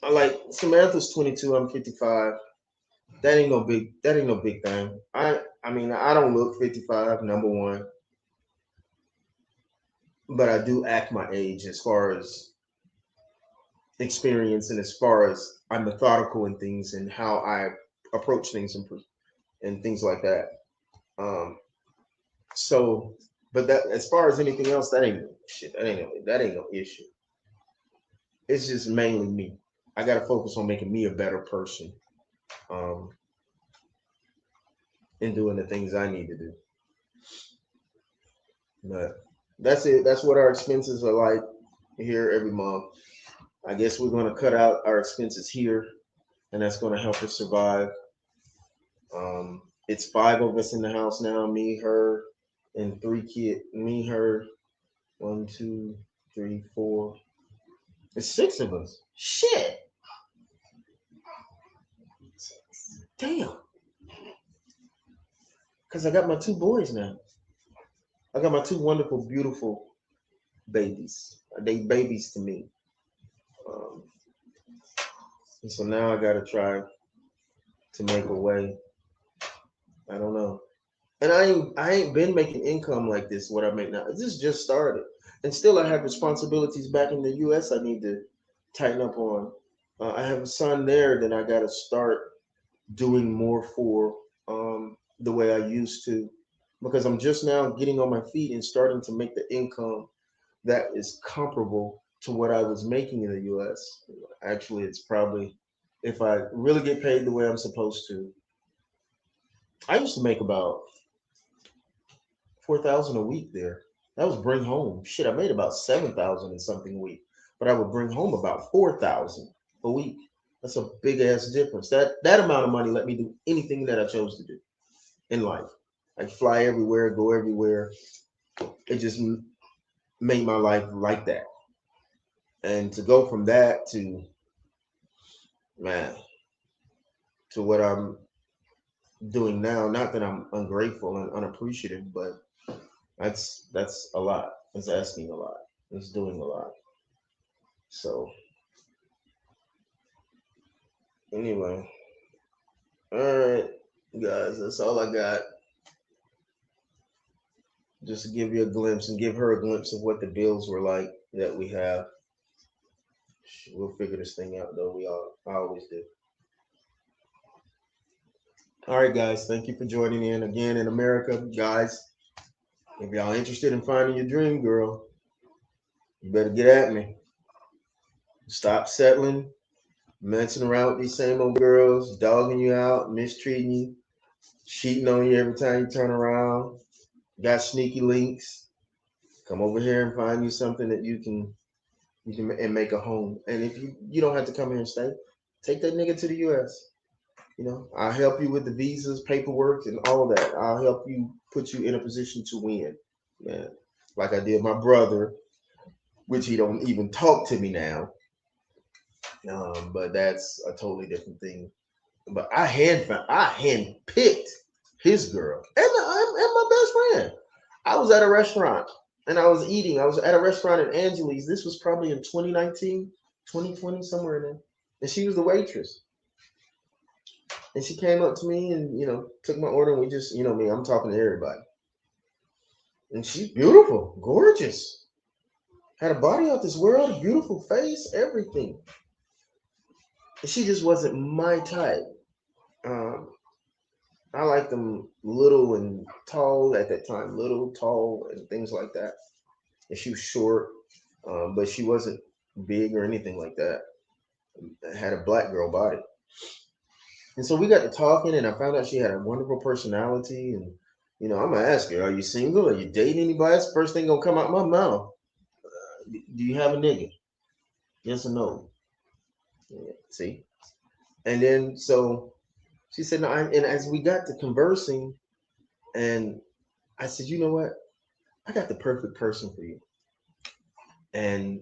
I like Samantha's 22. I'm 55. That ain't no big. That ain't no big thing. I mean, I don't look 55. Number one, but I do act my age as far as experience and as far as I'm methodical in things and how I approach things and things like that. Um, so, but that as far as anything else, that ain't shit. That ain't no issue. It's just mainly me. I got to focus on making me a better person, um, and doing the things I need to do. But that's it. That's what our expenses are like here every month. I guess we're going to cut out our expenses here, and that's going to help us survive. It's five of us in the house now: me, her, and three kids. Me, her, one, two, three, four. It's six of us. Shit. Damn. Because I got my two boys now. I got my two wonderful, beautiful babies. They babies to me. Um, and so now I got to try to make a way. I don't know. And I ain't been making income like this. What I make now. This just started, and still I have responsibilities back in the U.S. I need to tighten up on. I have a son there that I got to start doing more for, the way I used to, because I'm just now getting on my feet and starting to make the income that is comparable to what I was making in the U.S. Actually, it's probably, if I really get paid the way I'm supposed to. I used to make about 4,000 a week there. That was bring home. Shit, I made about 7,000 and something a week, but I would bring home about 4,000 a week. That's a big ass difference. That amount of money let me do anything that I chose to do in life. I fly everywhere, go everywhere. It just made my life like that. And to go from that to, man, to what I'm doing now, not that I'm ungrateful and unappreciative, but that's a lot. It's asking a lot. It's doing a lot. So anyway, all right, guys, that's all I got. Just to give you a glimpse and give her a glimpse of what the bills were like that we have. We'll figure this thing out though. I always do. All right, guys. Thank you for joining in again in America, guys. If y'all interested in finding your dream girl, you better get at me. Stop settling, messing around with these same old girls, dogging you out, mistreating you, cheating on you every time you turn around. Got sneaky links. Come over here and find you something that you can and make a home. And if you don't have to come here and stay, take that nigga to the U.S. I'll help you with the visas, paperwork, and all of that. I'll help you put you in a position to win, man. Like I did my brother, which he don't even talk to me now. But that's a totally different thing. But I hand picked his girl and my best friend. I was at a restaurant and I was eating. I was at a restaurant in Angeles. This was probably in 2019, 2020, somewhere in there. And she was the waitress. And she came up to me and, took my order and we just, me, I'm talking to everybody. And she's beautiful, gorgeous. Had a body out this world, a beautiful face, everything. And she just wasn't my type. Um, I liked them little and tall at that time, little, tall, and things like that. And she was short, but she wasn't big or anything like that. Had a black girl body. And so we got to talking, and I found out she had a wonderful personality. And I'm gonna ask her, "Are you single? Are you dating anybody?" That's the first thing gonna come out my mouth. Do you have a nigga? Yes or no? Yeah, see. And then so she said, "No." And as we got to conversing, and I said, "You know what? I got the perfect person for you." And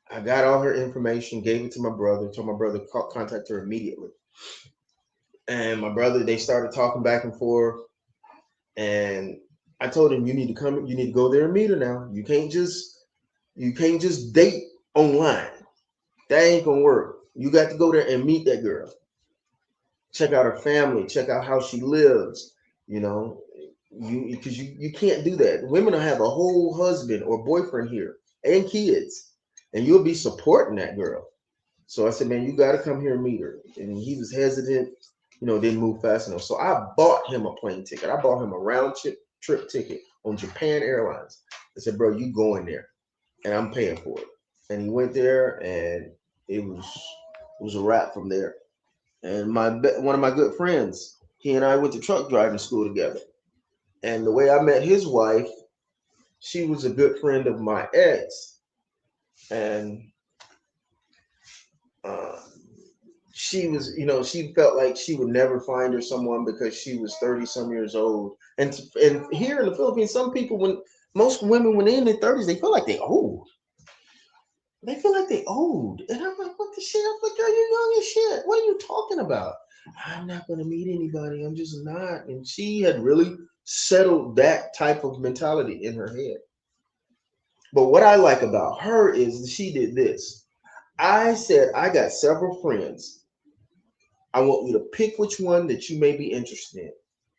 I got all her information, gave it to my brother, told my brother contact her immediately. And my brother, they started talking back and forth. And I told him, you need to come, you need to go there and meet her now. You can't just date online. That ain't gonna work. You got to go there and meet that girl. Check out her family, check out how she lives, you know. Because you can't do that. Women will have a whole husband or boyfriend here and kids, and you'll be supporting that girl. So I said, man, you got to come here and meet her. And he was hesitant, didn't move fast enough. So I bought him a plane ticket. I bought him a trip ticket on Japan Airlines. I said, bro, you going there, and I'm paying for it. And he went there, and it was a wrap from there. And one of my good friends, he and I went to truck driving school together. And the way I met his wife, she was a good friend of my ex, and uh, she felt like she would never find her someone because she was 30 some years old. And here in the Philippines, some people, when most women when they're in their 30s, they feel like they old. They feel like they old. And I'm like, what the shit? I'm like, girl, you're young as shit. What are you talking about? I'm not gonna meet anybody. I'm just not. And she had really settled that type of mentality in her head. But what I like about her is she did this. I said, I got several friends. I want you to pick which one that you may be interested in.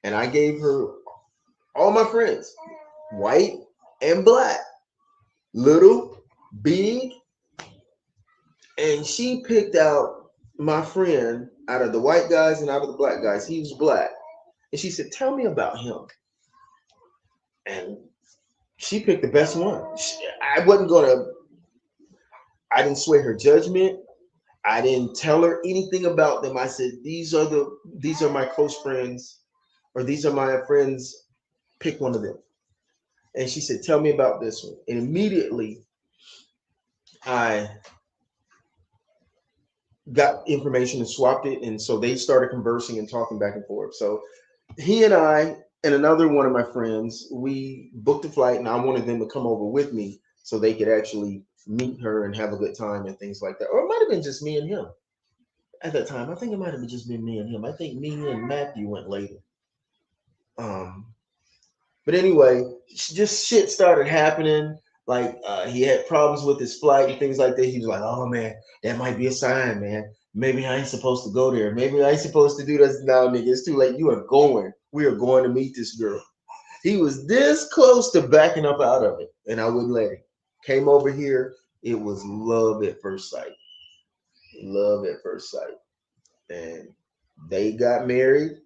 And I gave her all my friends, white and black, little, big, and she picked out my friend out of the white guys and out of the black guys. He was black. And she said, tell me about him. And she picked the best one. I didn't sway her judgment. I didn't tell her anything about them. I said, these are my close friends, or these are my friends. Pick one of them. And she said, tell me about this one. And immediately I got information and swapped it. And so they started conversing and talking back and forth. So he and I and another one of my friends, we booked a flight, and I wanted them to come over with me so they could actually meet her and have a good time and things like that. Or it might have been just me and him at that time. I think it might have just been me and him. I think me and Matthew went later. Um, but anyway, just shit started happening. Like he had problems with his flight and things like that. He was like, "Oh man, that might be a sign, man. Maybe I ain't supposed to go there. Maybe I ain't supposed to do this now, nigga. It's too late. You are going. We are going to meet this girl." He was this close to backing up out of it, and I wouldn't let him. Came over here. It was love at first sight. Love at first sight. And they got married,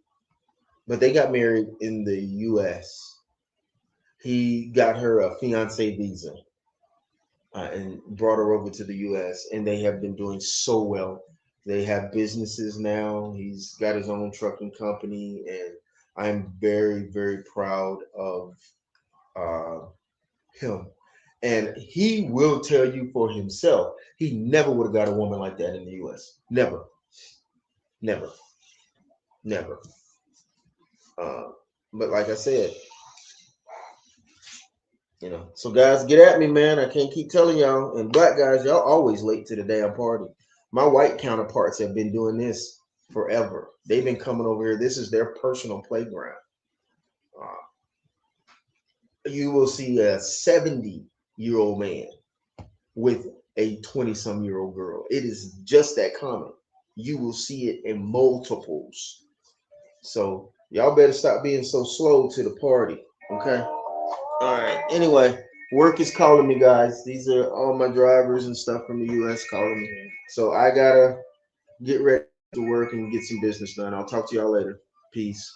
but they got married in the US. He got her a fiance visa and brought her over to the US, and they have been doing so well. They have businesses now. He's got his own trucking company, and I'm very, very proud of uh, him. And he will tell you for himself, he never would have got a woman like that in the US. Never, never. Never. Uh, but like I said, so guys, get at me, man. I can't keep telling y'all. And black guys, y'all always late to the damn party. My white counterparts have been doing this forever. They've been coming over here. This is their personal playground. Uh, you will see a 70-year-old man with a 20-some-year-old girl. It is just that common. You will see it in multiples. So y'all better stop being so slow to the party. Okay. All right. Anyway, work is calling me, guys. These are all my drivers and stuff from the U.S. calling me. So I gotta get ready to work and get some business done. I'll talk to y'all later. Peace.